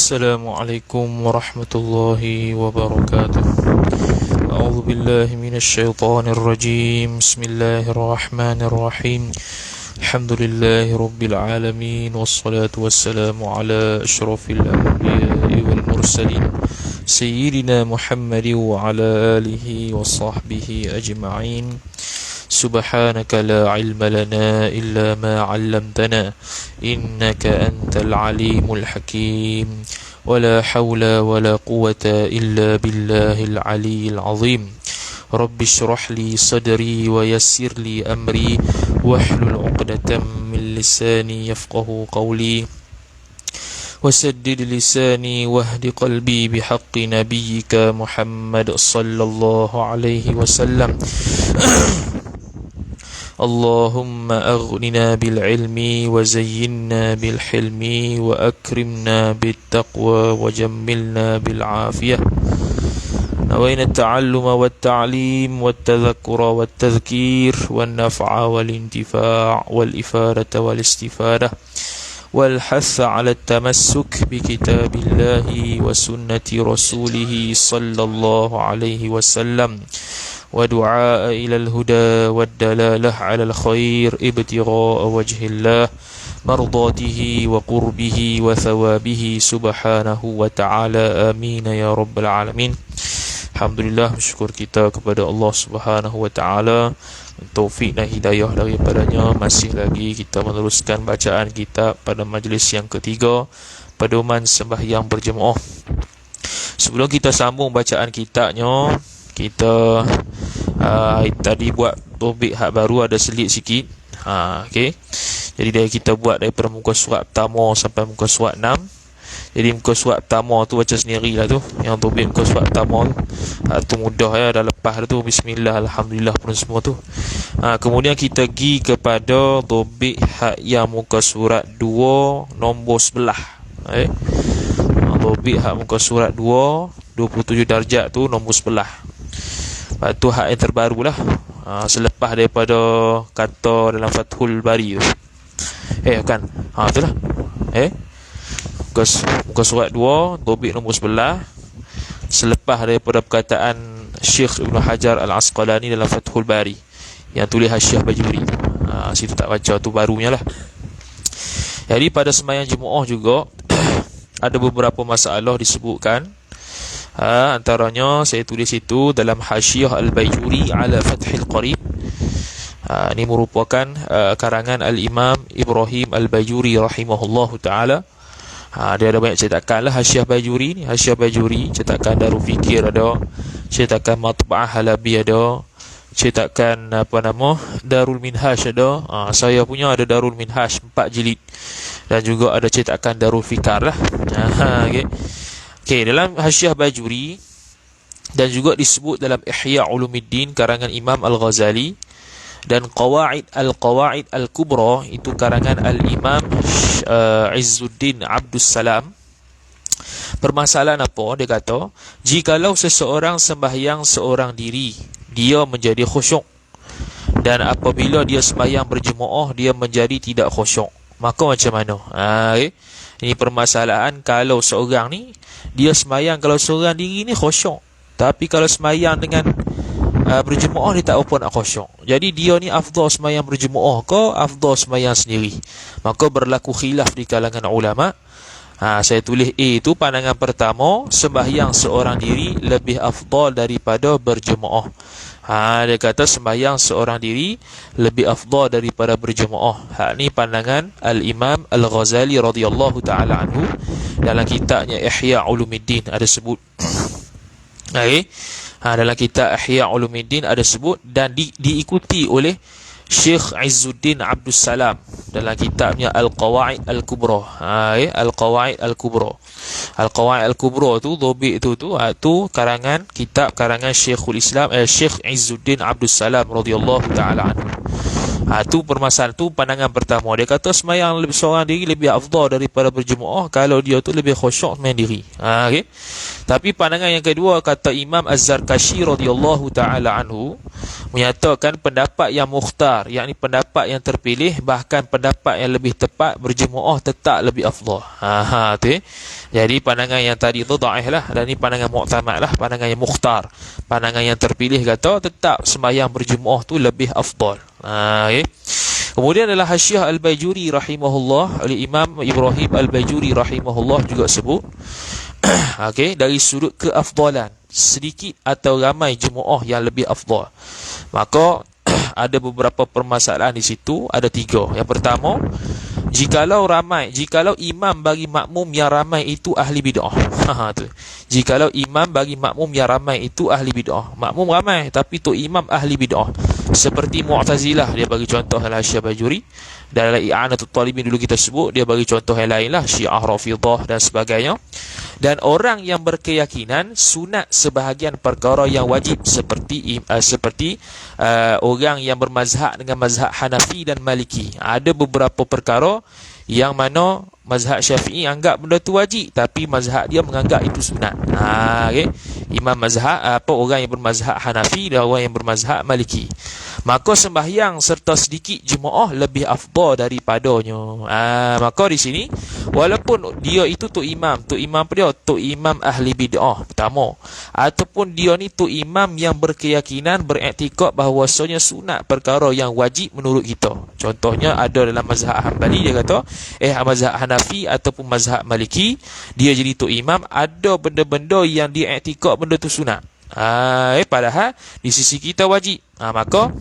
السلام عليكم ورحمة الله وبركاته. أعوذ بالله من الشيطان الرجيم. بسم الله الرحمن الرحيم. الحمد لله رب العالمين، والصلاة والسلام على أشرف الأنبياء والمرسلين سيدنا محمد وعلى آله وصحبه أجمعين. سبحانك لا علم لنا إلا ما علمتنا إنك أنت العليم الحكيم، ولا حول ولا قوة إلا بالله العلي العظيم. رب اشرح لي صدري ويسر لي أمري واحلل عقدة من لساني يفقه قولي، وسدد لساني واهد قلبي بحق نبيك محمد صلى الله عليه وسلم. اللهم أغننا بالعلم وزينا بالحلم وأكرمنا بالتقوى وجملنا بالعافية. نوينا التعلم والتعليم والتذكر والتذكير والنفع والانتفاع والإفادة والاستفادة والحث على التمسك بكتاب الله وسنة رسوله صلى الله عليه وسلم، ودعاء إلى الهدى والدلالة على الخير ابتغاء وجه الله مرضاته وقربه وثوابه سبحانه وتعالى. آمين يا رب العالمين. Alhamdulillah, bersyukur kita kepada Allah Subhanahu wa taala, taufik dan hidayah daripadanya. Masih lagi kita meneruskan bacaan kita pada majlis yang ketiga, pedoman sembahyang berjemaah. Sebelum kita sambung bacaan kitabnya, kita tadi buat topik hak baru, ada selit sikit. Okey. Jadi dari kita buat daripada muka surat pertama sampai muka surat 6. Jadi muka surat pertama tu baca sendirilah tu. Yang topik muka surat pertama tu, tu mudah ya, dah lepas tu. Bismillah, alhamdulillah pun semua tu. Kemudian kita pergi kepada topik hak yang muka surat 2 nombor sebelah. Topik hak muka surat 2 27 darjat tu nombor sebelah. Lepas tu hak yang terbaru lah, selepas daripada kata dalam Fathul Bari tu. Kan? Itulah. Muka surat 2 topik nombor sebelah, selepas daripada perkataan Syekh Ibn Hajar Al-Asqalani dalam Fathul Bari yang tulis Hasyiah Bajuri. Situ tak baca, tu barunya lah. Jadi pada sembahyang Jumaat juga ada beberapa masalah disebutkan. Antaranya saya tulis itu dalam Hasyiah Al-Bajuri ala Fathil Qarib. Ini merupakan karangan Al-Imam Ibrahim Al-Bajuri rahimahullahu ta'ala. Dia ada banyak cetakan lah Hasyiah Bajuri ni. Hasyiah Bajuri cetakan Darul Fikir ada, cetakan Matba'ah Halabi ada, cetakan Darul Minhaj ada. Saya punya ada Darul Minhaj 4 jilid, dan juga ada cetakan Darul Fikar lah. Okey, dalam Hasyiah Bajuri dan juga disebut dalam Ihya Ulumuddin karangan Imam Al-Ghazali, dan Qawaid Al-Kubra itu karangan Al-Imam Izzuddin Abdus Salam. Permasalahan apa? Dia kata, jikalau seseorang sembahyang seorang diri, dia menjadi khusyuk, dan apabila dia sembahyang berjemaah dia menjadi tidak khusyuk, maka macam mana? Ini permasalahan kalau seorang ni dia sembahyang, kalau seorang diri ni khusyuk, tapi kalau sembahyang dengan berjemaah dia tak apa nak khusyuk. Jadi dia ni afdal sembahyang berjemaah ke afdal sembahyang sendiri? Maka berlaku khilaf di kalangan ulama. Saya tulis A itu pandangan pertama, sembahyang seorang diri lebih afdal daripada berjemaah. Dia kata sembahyang seorang diri lebih afdal daripada berjemaah. Ni pandangan Al-Imam Al-Ghazali radhiyallahu ta'ala anhu dalam kitabnya Ihya Ulumuddin ada sebut. Dalam kitab Ihya Ulumuddin ada sebut, dan diikuti oleh Syekh Izzuddin Abdus Salam dalam kitabnya Al-Qawaid Al-Kubra. Al-Qawaid Al-Kubra. Al-Qawaid Al-Kubra tu topik tu karangan karangan Syekhul Islam Syekh Izzuddin Abdus Salam radhiyallahu taala anhu. Tu permasalahan tu pandangan pertama. Dia kata sembahyang seorang diri lebih afdal daripada berjemaah kalau dia tu lebih khusyuk main diri. Tapi pandangan yang kedua, kata Imam Az-Zarkashi radhiyallahu taala anhu, menyatakan pendapat yang mukhtar, yakni pendapat yang terpilih, bahkan pendapat yang lebih tepat, berjemaah tetap lebih afdal. Tu. Jadi pandangan yang tadi tu dhaif lah, dan ni pandangan mu'tamad lah, pandangan yang mukhtar. Pandangan yang terpilih kata tetap sembahyang berjemaah tu lebih afdal. Okay. Kemudian adalah Hasyiah Al-Bajuri rahimahullah, oleh Imam Ibrahim Al-Bajuri rahimahullah juga sebut okay, dari sudut keafdalan, sedikit atau ramai jemaah yang lebih afdal. Maka ada beberapa permasalahan di situ, ada 3. Yang pertama, jikalau imam bagi makmum yang ramai itu ahli bid'ah. Tu. Jikalau imam bagi makmum yang ramai itu ahli bid'ah. Makmum ramai tapi tu imam ahli bid'ah. Seperti Mu'tazilah, dia bagi contoh Al-Hasyiah Bajuri. Dan dalam I'anatul Talibin dulu kita sebut, dia bagi contoh yang lain lah, Syiah Rafidah dan sebagainya. Dan orang yang berkeyakinan sunat sebahagian perkara yang wajib, seperti orang yang bermazhab dengan mazhab Hanafi dan Maliki. Ada beberapa perkara yang mana mazhab Syafi'i anggap benda tu wajib, tapi mazhab dia menganggap itu sunat. Okay. Imam mazhab orang yang bermazhab Hanafi dan orang yang bermazhab Maliki. Maka sembahyang serta sedikit jemaah lebih afdal daripadanya. Maka di sini walaupun dia itu tu imam apa dia? Tu imam ahli bid'ah pertama, ataupun dia ni tu imam yang berkeyakinan, beriktikad bahawasanya sunat perkara yang wajib menurut kita. Contohnya ada dalam mazhab Hanbali, dia kata mazhab Hanafi ataupun mazhab Maliki, dia jadi tu imam, ada benda-benda yang dia iktikad benda tu sunat. Padahal di sisi kita wajib. Maka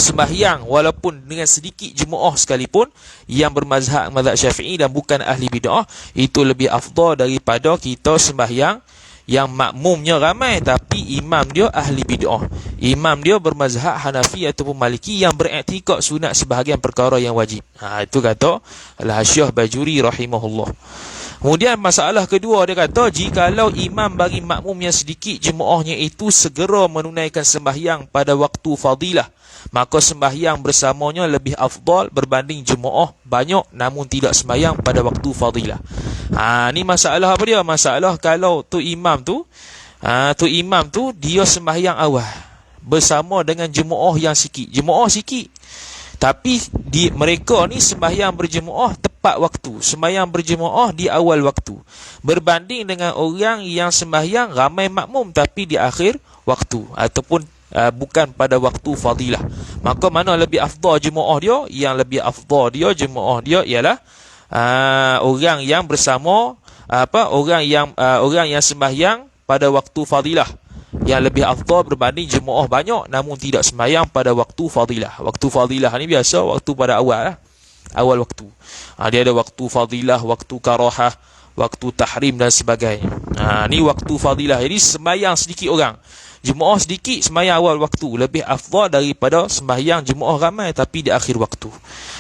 sembahyang walaupun dengan sedikit jemaah sekalipun yang bermazhab Syafi'i dan bukan ahli bid'ah, itu lebih afdal daripada kita sembahyang yang makmumnya ramai tapi imam dia ahli bid'ah. Imam dia bermazhab Hanafi ataupun Maliki yang beriktikad sunat sebahagian perkara yang wajib. Itu kata Al-Hasyiah Bajuri rahimahullah. Kemudian masalah kedua, dia kata jikalau imam bagi makmum yang sedikit jemaahnya itu segera menunaikan sembahyang pada waktu fadilah, maka sembahyang bersamanya lebih afdal berbanding jemaah banyak namun tidak sembahyang pada waktu fadilah. Ni masalah apa dia? Masalah kalau tu imam tu dia sembahyang awal bersama dengan jemaah yang sikit. Jemaah sikit, tapi mereka ni sembahyang berjemaah tepat waktu, sembahyang berjemaah di awal waktu, berbanding dengan orang yang sembahyang ramai makmum tapi di akhir waktu ataupun bukan pada waktu fadilah. Maka mana lebih afdal jemaah dia? Yang lebih afdal jemaah dia ialah orang yang bersama orang yang sembahyang pada waktu fadilah, yang lebih afdal berbanding jemaah banyak namun tidak sembahyang pada waktu fadilah. Waktu fadilah ni biasa waktu pada awal waktu. Dia ada waktu fadilah, waktu karahah, waktu tahrim dan sebagainya. Ni waktu fadilah. Jadi sembahyang sedikit orang, jemaah sedikit, sembahyang awal waktu lebih afdal daripada sembahyang jemaah ramai tapi di akhir waktu.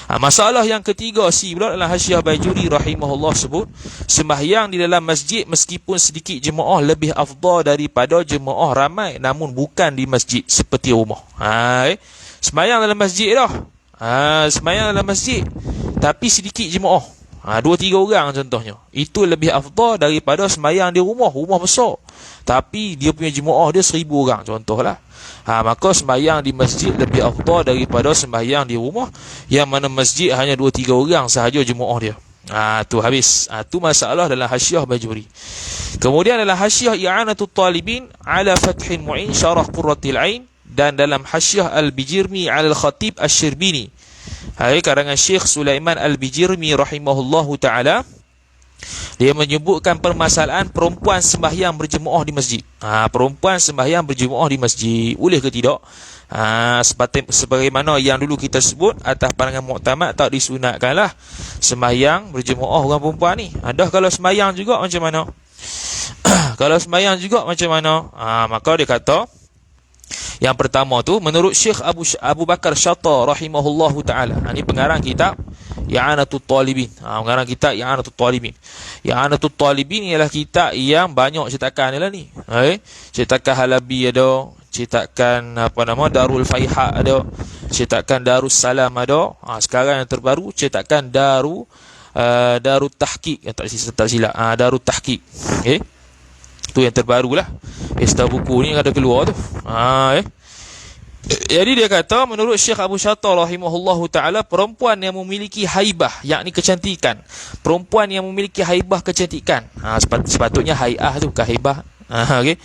Masalah yang ketiga pula dalam Hasyiah Bajuri rahimahullah sebut, sembahyang di dalam masjid meskipun sedikit jemaah lebih afdal daripada jemaah ramai namun bukan di masjid seperti rumah. Sembahyang dalam masjid dah. Sembahyang dalam masjid tapi sedikit jemaah, 2-3 orang contohnya, itu lebih afdal daripada sembahyang di rumah besar tapi dia punya jemaah dia 1000 orang contohlah. Maka sembahyang di masjid lebih afdal daripada sembahyang di rumah yang mana masjid hanya 2-3 orang sahaja jemaah dia. Tu habis. Tu masalah dalam Hasyiah Bajuri. Kemudian dalam Hasyiah I'anatul Talibin ala Fathil Mu'in Syarah Qurratil Ain, dan dalam Hasyiah Al-Bijirmi Al-Khatib Asy-Syirbini, karangan Syekh Sulaiman Al-Bijirmi rahimahullahu ta'ala, dia menyebutkan permasalahan perempuan sembahyang berjemaah di masjid. Perempuan sembahyang berjemaah di masjid boleh ke tidak? Sebagaimana yang dulu kita sebut atas pandangan muktamad, tak disunatkanlah sembahyang berjemaah orang perempuan ni. Kalau sembahyang juga macam mana? Kalau sembahyang juga macam mana? Maka dia kata yang pertama tu menurut Syekh Abu Bakar Syata rahimahullahu ta'ala. Ini pengarang kitab I'anatul Talibin. Pengarang kitab I'anatul Talibin. I'anatul Talibin ialah kitab yang banyak cetakan dia lah ni. Cetakan Halabi ada, cetakan Darul Faiha ada, cetakan Darus Salam ada. Sekarang yang terbaru cetakan Darut Tahqiq, tak silap. Darut Tahqiq. Tu yang terbaru lah. Setiap buku ni ada keluar tu. Jadi dia kata, menurut Syekh Abu Syattar rahimahullahu ta'ala, perempuan yang memiliki haibah, yakni kecantikan. Perempuan yang memiliki haibah kecantikan. Sepatutnya hai'ah tu, bukan haibah. Okay.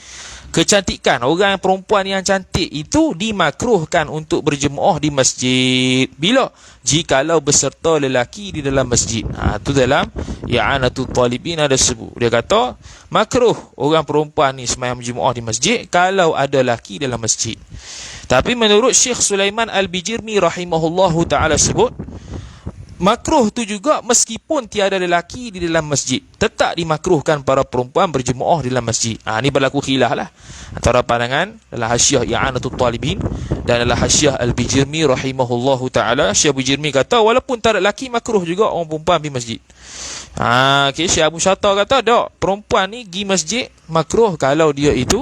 Kecantikan, orang perempuan yang cantik itu dimakruhkan untuk berjemaah di masjid. Bila? Jikalau beserta lelaki di dalam masjid. Itu dalam I'anatul Talibin ada sebut. Dia kata, makruh orang perempuan ni sembahyang berjemaah di masjid kalau ada lelaki dalam masjid. Tapi menurut Syekh Sulaiman Al-Bijirmi rahimahullahu ta'ala sebut, makruh tu juga meskipun tiada lelaki di dalam masjid. Tetap dimakruhkan para perempuan berjemaah di dalam masjid. Ni berlaku khilaf lah antara pandangan dalam Hasyiah I'anatul Talibin dan dalam Hasyiah Al-Bijirmi rahimahullahu ta'ala. Syekh Bijirmi kata, walaupun tak ada lelaki, makruh juga orang perempuan pergi masjid. Okay, Syekh Abu Syattar kata, tak, perempuan ni pergi masjid makruh kalau dia itu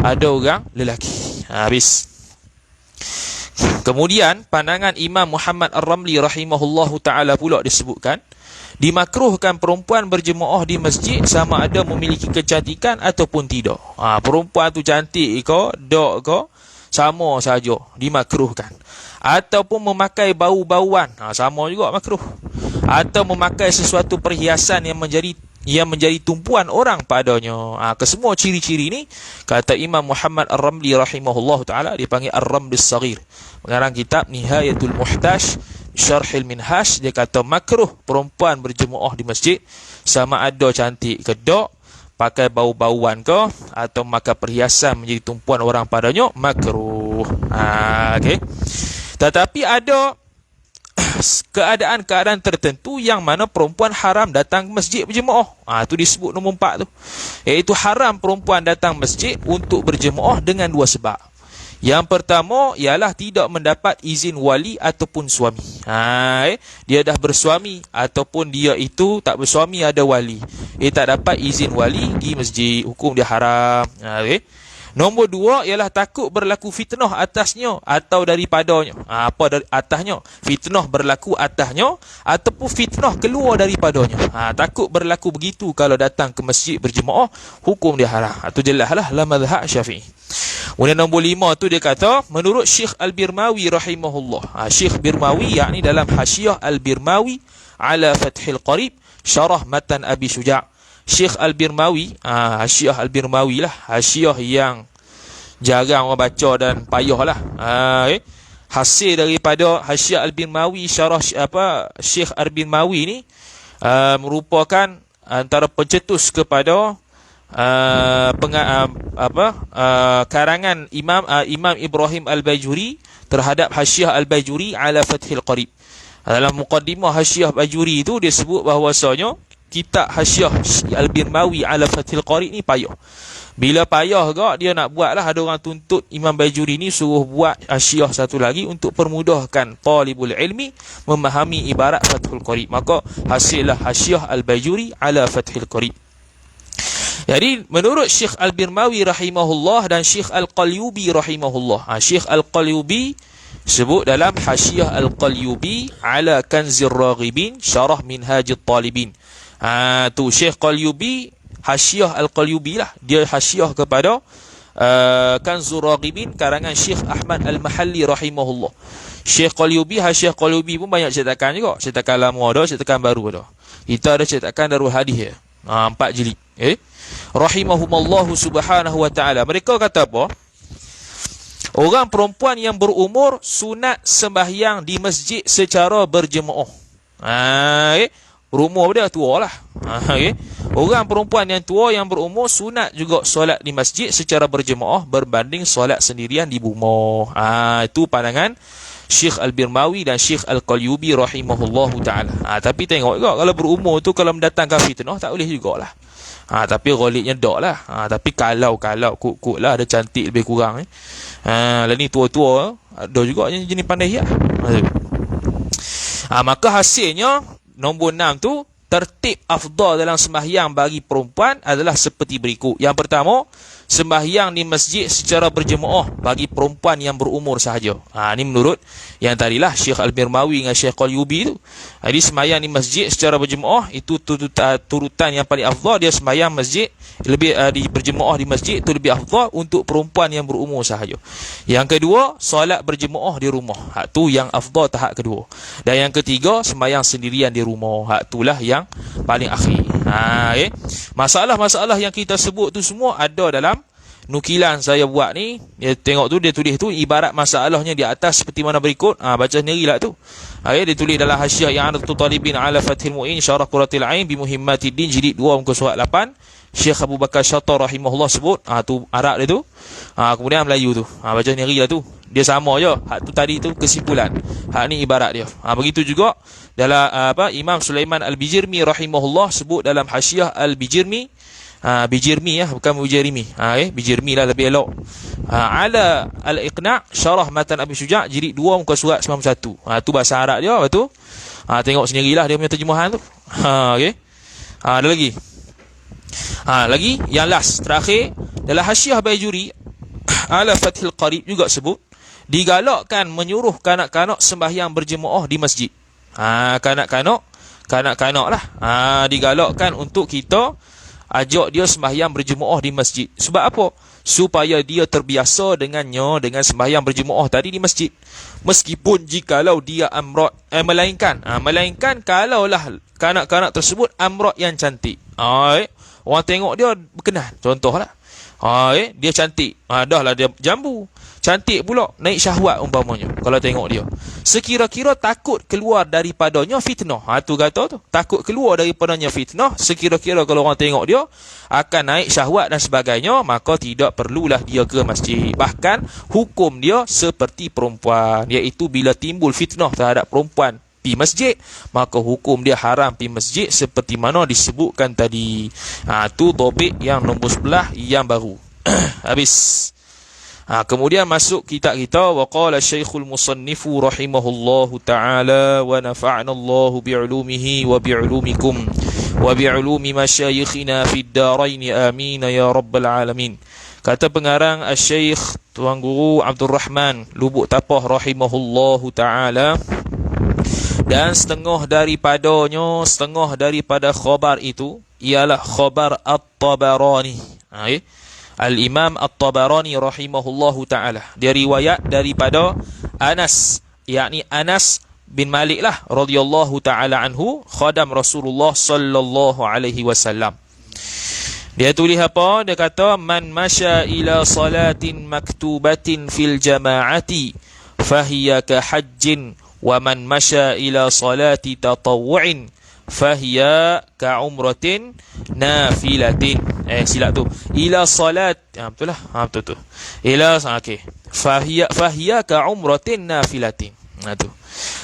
ada orang lelaki. Habis. Kemudian pandangan Imam Muhammad Ar-Ramli rahimahullahu ta'ala pula disebutkan, dimakruhkan perempuan berjemaah di masjid sama ada memiliki kecantikan ataupun tidak. Perempuan tu cantik ke, tak ke, sama saja, dimakruhkan. Ataupun memakai bau-bauan, sama juga makruh. Atau memakai sesuatu perhiasan yang menjadi tumpuan orang padanya. Kesemua ciri-ciri ni, kata Imam Muhammad Ar-Ramli rahimahullah ta'ala, dipanggil Ar-Ramli As-Saghir, pengarang kitab Nihayatul Muhtash Syarhil Minhash. Dia kata makruh perempuan berjemaah di masjid sama ada cantik ke tak, pakai bau-bauan ke, atau memakai perhiasan menjadi tumpuan orang padanya, makruh. Okay. Tetapi ada keadaan-keadaan tertentu yang mana perempuan haram datang ke masjid berjemaah. Itu disebut nombor 4 tu. Iaitu haram perempuan datang masjid untuk berjemaah dengan dua sebab. Yang pertama ialah tidak mendapat izin wali ataupun suami. Dia dah bersuami ataupun dia itu tak bersuami, ada wali. Tak dapat izin wali pergi masjid, hukum dia haram. Nombor 2 ialah takut berlaku fitnah atasnya atau daripadanya. Apa dari atasnya? Fitnah berlaku atasnya ataupun fitnah keluar daripadanya. Takut berlaku begitu kalau datang ke masjid berjemaah, hukum dia haram. Itu jelaslah la mazhab Syafi'i. Kemudian nombor 5 tu dia kata, menurut Syekh Al-Birmawi rahimahullah. Syekh Birmawi yakni dalam Hasyiah Al-Birmawi ala Fathil Qarib syarah matan Abi Syuja'. Syekh Al-Birmawi, Hasyiah Al-Birmawi lah, hasyiah yang jarang orang baca dan payah lah. Hasil daripada Hasyiah Al-Birmawi syarah Syekh Al-Birmawi ni merupakan antara pencetus kepada karangan Imam Ibrahim Al-Bajuri terhadap Hasyiah Al-Bajuri ala Fathil Qarib. Dalam muqaddimah Hasyiah Al-Bajuri itu dia sebut bahawasanya kitab Hasyiah Al-Birmawi ala Fathil Qarib ni payah. Bila payah gak, dia nak buat lah, ada orang tuntut Imam Bajuri ni suruh buat hasyiah satu lagi untuk permudahkan talibul ilmi memahami ibarat Fathul Qarib. Maka hasillah Hasyiah Al-Bajuri ala Fathil Qarib. Jadi menurut Syekh Al-Birmawi rahimahullah dan Syekh Al-Qalyubi rahimahullah, Syekh Al-Qalyubi sebut dalam Hasyiah Al-Qalyubi ala Kanzir Raghibin syarah Minhajit Talibin. Tu Syekh Qalyubi, Hasyiah Al-Qalyubi lah, dia hasyiah kepada Kanzur Raghibin karangan Syekh Ahmad Al-Mahalli rahimahullah. Syekh Qalyubi, Hasyiah Qalyubi pun banyak cetakan juga. Cetakan lama ada, cetakan baru ada. Kita ada cetakan Darul Hadith 4 jilid. Rahimahumallahu subhanahu wa ta'ala. Mereka kata apa? Orang perempuan yang berumur sunat sembahyang di masjid secara berjemaah. Berumur dia tua lah. Orang perempuan yang tua yang berumur sunat juga solat di masjid secara berjemaah berbanding solat sendirian di rumah. Itu pandangan Syekh Al-Birmawi dan Syekh Al-Qalyubi rahimahullahu ta'ala. Tapi tengok juga, kalau berumur tu kalau mendatangkan fitnah tak boleh jugalah. Tapi ghaliknya tak lah. Tapi kalau kut-kut lah, ada cantik lebih kurang lah ni tua-tua ada juga yang jenis pandai hias. Maka hasilnya nombor 6 tu, tertib afdal dalam sembahyang bagi perempuan adalah seperti berikut. Yang pertama, sembahyang di masjid secara berjemaah bagi perempuan yang berumur sahaja. Ni menurut yang tadilah Syekh Al-Mirmawi dengan Syekh Qalyubi tu. Jadi sembahyang di masjid secara berjemaah itu turutan yang paling afdal. Dia sembahyang masjid lebih di berjemaah di masjid itu lebih afdal untuk perempuan yang berumur sahaja. Yang kedua, solat berjemaah di rumah. Tu yang afdal tahap kedua. Dan yang ketiga, sembahyang sendirian di rumah. Itulah yang paling akhir. Okay. Masalah-masalah yang kita sebut tu semua ada dalam nukilan saya buat ni. Dia tengok tu, dia tulis tu ibarat masalahnya di atas seperti mana berikut. Baca sendirilah tu. Okay, dia tulis dalam Hasyiah I'anatul Talibin ala Fathil Mu'in Syarah Qurratil Ain bi Muhimmatiddin jilid 2 muka surat 8. Syekh Abu Bakar Syattar rahimahullah sebut. Tu Arab dia tu. Kemudian Melayu tu. Baca sendirilah tu. Dia sama je. Hak tu tadi tu kesimpulan. Hak ni ibarat dia. Begitu juga dalam Imam Sulaiman Al-Bijirmi rahimahullah sebut dalam Hasyiah Al-Bijirmi. Bijirmi bukan Bijirmi. Bijirmi lah lebih elok. Ala Al-Iqna' Syarah Matan Abi Syuja' jilid 2 muka surat 91. Tu bahasa Arab dia. Lepas tu tengok sendirilah dia punya terjemahan tu. Okey. Ada lagi. Lagi yang last terakhir dalam Hasyiah Bajuri ala Fathil Qarib juga sebut digalakkan menyuruh kanak-kanak sembahyang berjemaah di masjid. Kanak-kanak lah. Digalakkan untuk kita ajak dia sembahyang berjemaah di masjid. Sebab apa? Supaya dia terbiasa dengan sembahyang berjemaah tadi di masjid. Meskipun jikalau dia amrat melainkan kalaulah kanak-kanak tersebut amrat yang cantik. Orang tengok dia berkenan. Contohlah. Dia cantik. Dah lah dia jambu. Cantik pula, naik syahwat umpamanya kalau tengok dia. Sekira-kira takut keluar daripadanya fitnah. Tu kata tu. Takut keluar daripadanya fitnah. Sekira-kira kalau orang tengok dia akan naik syahwat dan sebagainya, maka tidak perlulah dia ke masjid. Bahkan hukum dia seperti perempuan, iaitu bila timbul fitnah terhadap perempuan pi masjid, maka hukum dia haram pi masjid seperti mana disebutkan tadi. Tu topik yang nombor 11 yang baru. Habis. Kemudian masuk kitab kita, wa qala Syekhul Musannifu rahimahullahu taala wa nafa'na Allahu bi'ulumihi wa bi'ulumikum wa bi'ulumi masyayikhina fid darain amin ya rabbal alamin. Kata pengarang Syekh Tuan Guru Abdul Rahman Lubuk Tapah rahimahullahu taala, dan setengah daripada khabar itu ialah khabar At-Tabarani. Al-Imam At-Tabarani rahimahullahu ta'ala. Dia riwayat daripada Anas, yakni Anas bin Malik lah radhiyallahu ta'ala anhu, khadam Rasulullah sallallahu alaihi wasallam. Dia tulis apa? Dia kata, man masya ila salatin maktubatin fil jama'ati fahiya ka hajjin wa man masya ila salati tatawu'in fahiya ka umratin nafilatin. Silap tu. Ila salat. Betul lah. Betul tu. Ila okey. Fahiya ka umratin nafilatin. Tu.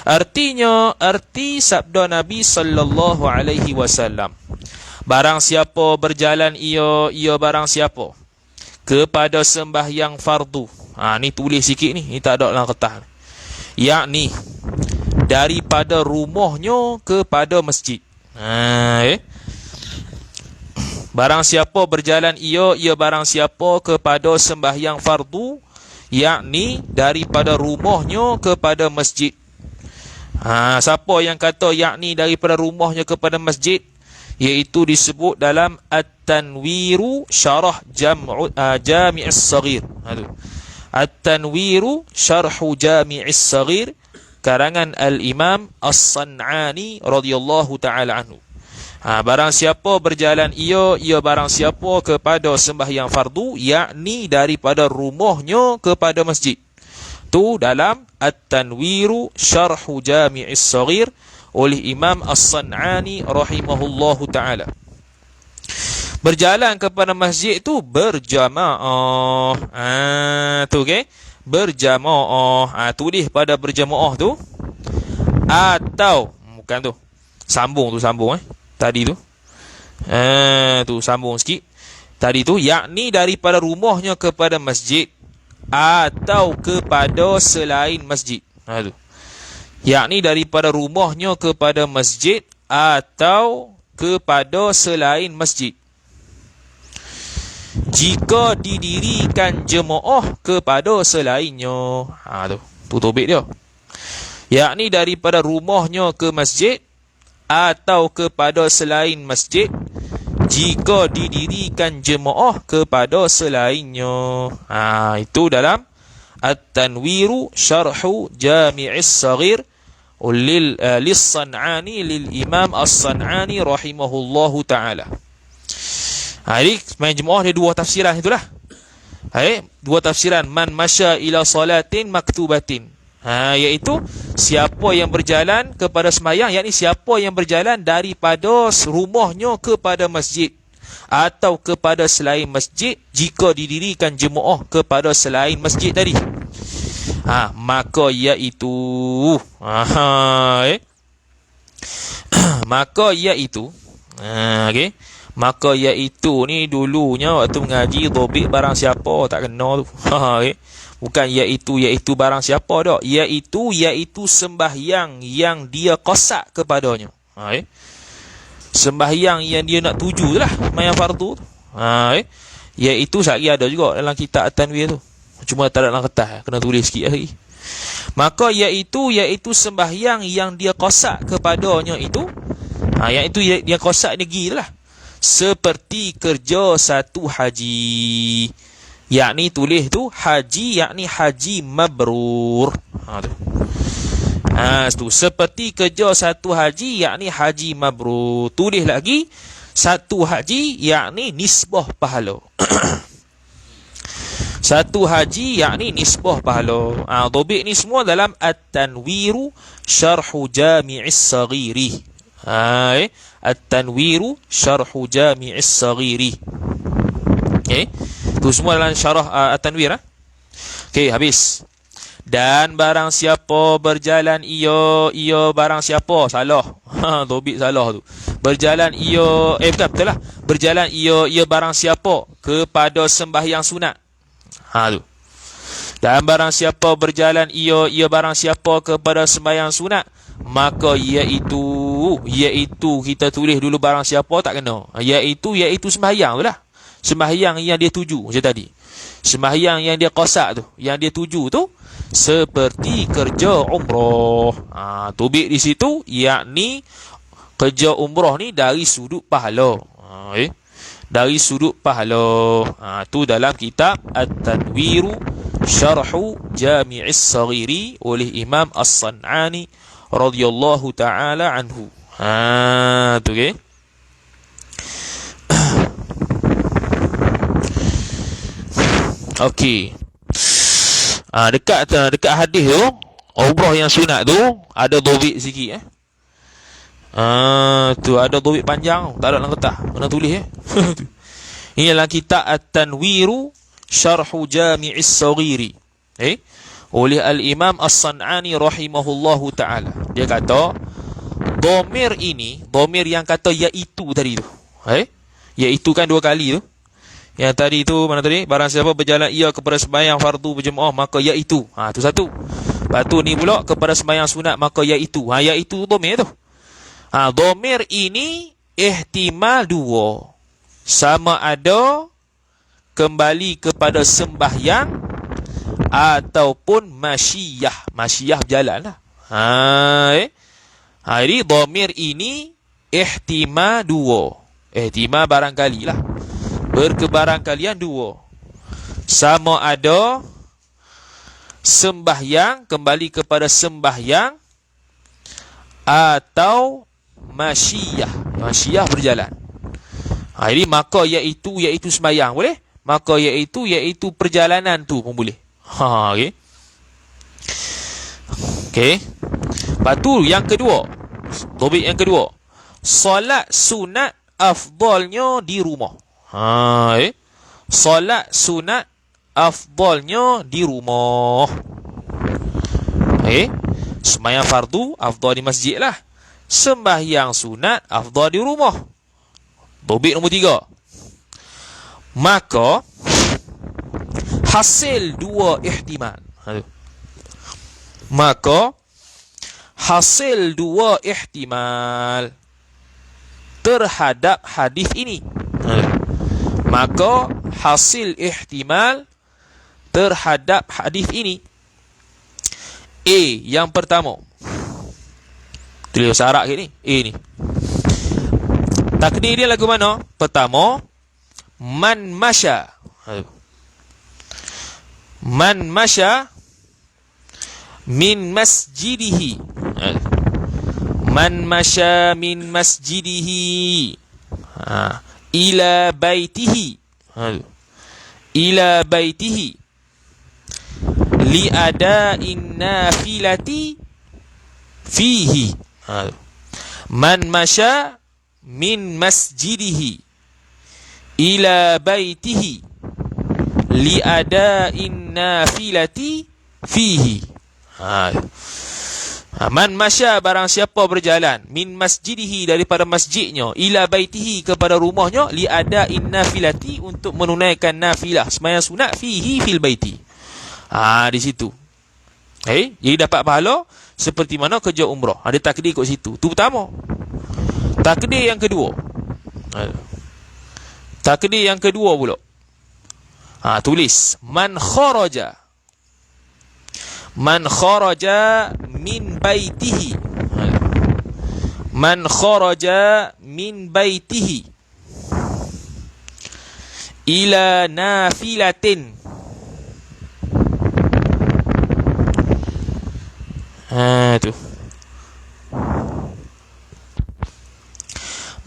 Arti sabda Nabi sallallahu alaihi wasallam. Barang siapa berjalan ia barang siapa kepada sembahyang fardu. Ni tulis sikit ni. Ni tak ada dalam kertas. Yakni daripada rumahnya kepada masjid. Barang siapa berjalan ia barang siapa kepada sembahyang fardu, yakni daripada rumahnya kepada masjid. Siapa yang kata yakni daripada rumahnya kepada masjid, iaitu disebut dalam At-Tanwiru Syarah Jami'is Saghir. At-Tanwiru Syarhu Jami'is Saghir, karangan Al-Imam As-San'ani radhiyallahu ta'ala anhu. Barang siapa berjalan ia barang siapa kepada sembahyang fardu, yakni daripada rumahnya kepada masjid. Tu dalam At-Tanwiru Syarhu Jami'is Saghir oleh Imam As-San'ani rahimahullahu ta'ala. Berjalan kepada masjid tu berjamaah. Tu okey. Berjamaah. Tulis pada berjamaah tu. Atau bukan tu. Sambung tadi tu. Tu sambung sikit. Tadi tu yakni daripada rumahnya kepada masjid atau kepada selain masjid. Tu. Yakni daripada rumahnya kepada masjid atau kepada selain masjid. jika didirikan jemaah kepada selainnya. Tu tobik dia. Yakni daripada rumahnya ke masjid atau kepada selain masjid, jika didirikan jemaah kepada selainnya. Itu dalam At-Tanwiru Syarhu Jami'is Saghir Lis-San'ani Lil-Imam As-San'ani rahimahullahu ta'ala. Jadi main jemaah dia dua tafsiran itulah. Dua tafsiran. Man masya ila salatin maktubatin, iaitu siapa yang berjalan kepada sembahyang, yakni siapa yang berjalan daripada rumahnya kepada masjid atau kepada selain masjid, jika didirikan jemaah kepada selain masjid tadi, maka iaitu maka iaitu maka iaitu ni dulunya waktu mengaji dobik barang siapa tak kena tu. Bukan iaitu barang siapa dah. Iaitu sembahyang yang dia qasak kepadanya. Sembahyang yang dia nak tuju tu lah, sembahyang fardu tu. Iaitu sekali ada juga dalam kitab At-Tanwir tu. Cuma tak ada dalam kertas, kena tulis sikit lagi. Maka iaitu sembahyang yang dia qasak kepadanya itu. Yang itu dia qasak negeri tu lah. Seperti kerja satu haji. Yakni tulis tu haji, yakni haji mabrur. Tu seperti kerja satu haji, yakni haji mabrur. Tulis lagi satu haji, yakni nisbah pahala. Satu haji, yakni nisbah pahala. Dobik ni semua dalam At-Tanwiru Syarhu Jami'is Saghiri. At-Tanwiru Syarhu Jami'is Saghiri. Itu semua dalam syarah At-Tanwir. Habis. Dan barang siapa berjalan ia barang siapa, salah. Dobik salah tu. Berjalan ia betul lah. Berjalan ia barang siapa kepada sembahyang sunat. Tu. Dan barang siapa berjalan ia barang siapa kepada sembahyang sunat, maka iaitu kita tulis dulu barang siapa tak kena. Iaitu sembahyang tu lah. Sembahyang yang dia tuju macam tadi. Sembahyang yang dia qasak tu, yang dia tuju tu, seperti kerja umrah. Tubik di situ, yakni kerja umrah ni dari sudut pahala. Dari sudut pahala. Tu dalam kitab At-Tanwiru Syarhu Jami'is Saghiri oleh Imam As-San'ani radhiyallahu ta'ala anhu. Tu Okey. Dekat hadis tu, umrah yang sunat tu ada dobik sikit tu ada dobik panjang, tak ada dalam kertas, kena tulis Ini dalam kitab At-Tanwiru Syarhu Jami'is Saghiri oleh Al-Imam As-San'ani rahimahullahu ta'ala. Dia kata domir ini, domir yang kata iaitu tadi tu, iaitu kan dua kali tu. Yang tadi tu mana tadi? Barang siapa berjalan ia kepada sembahyang fardu berjemaah, maka iaitu. Tu satu. Lepas tu ni pula kepada sembahyang sunat, maka iaitu. Iaitu domir tu. Domir ini ihtimal dua. Sama ada kembali kepada sembahyang ataupun masyiyah. Masyiyah berjalan lah. Jadi domir ini ihtimal dua. Ihtimal barangkali lah. Berkebarangkalian dua. Sama ada sembahyang, kembali kepada sembahyang, atau masyiyah. Masyiyah berjalan. Jadi maka iaitu sembahyang boleh. Maka iaitu perjalanan tu pun boleh. Okey. Lepas tu yang kedua. Topik yang kedua. Solat sunat afdalnya di rumah. Solat sunat afdalnya di rumah. Sembahyang fardu afdal di masjid lah. Sembahyang sunat afdal di rumah. Topik nombor 3. Maka hasil dua ihtimal. Maka hasil dua ihtimal terhadap hadis ini. Maka hasil ihtimal terhadap hadis ini. A, yang pertama. Tulis bahasa Arab ke ni? A ni. Takdir dia lagu mana? Pertama, man masya. Man masya min masjidihi. Man masya min masjidihi ila baitihi. Ila baitihi li ada'in nafilati fihi. Man masya min masjidihi ila baitihi li ada'in nafilati fihi. Man masya, barang siapa berjalan, min masjidihi, daripada masjidnya, ila baitihi, kepada rumahnya, li ada'in nafilati, untuk menunaikan nafilah sembahyang sunat, fihi, fil baiti. Di situ. Jadi dapat pahala seperti mana kerja umrah. Ada takdir kat situ. Tu pertama. Takdir yang kedua. Takdir yang kedua pula. Tulis man kharaja. Man kharaja min baitihi. Man kharaja min baitihi ila nafilatin. Tu.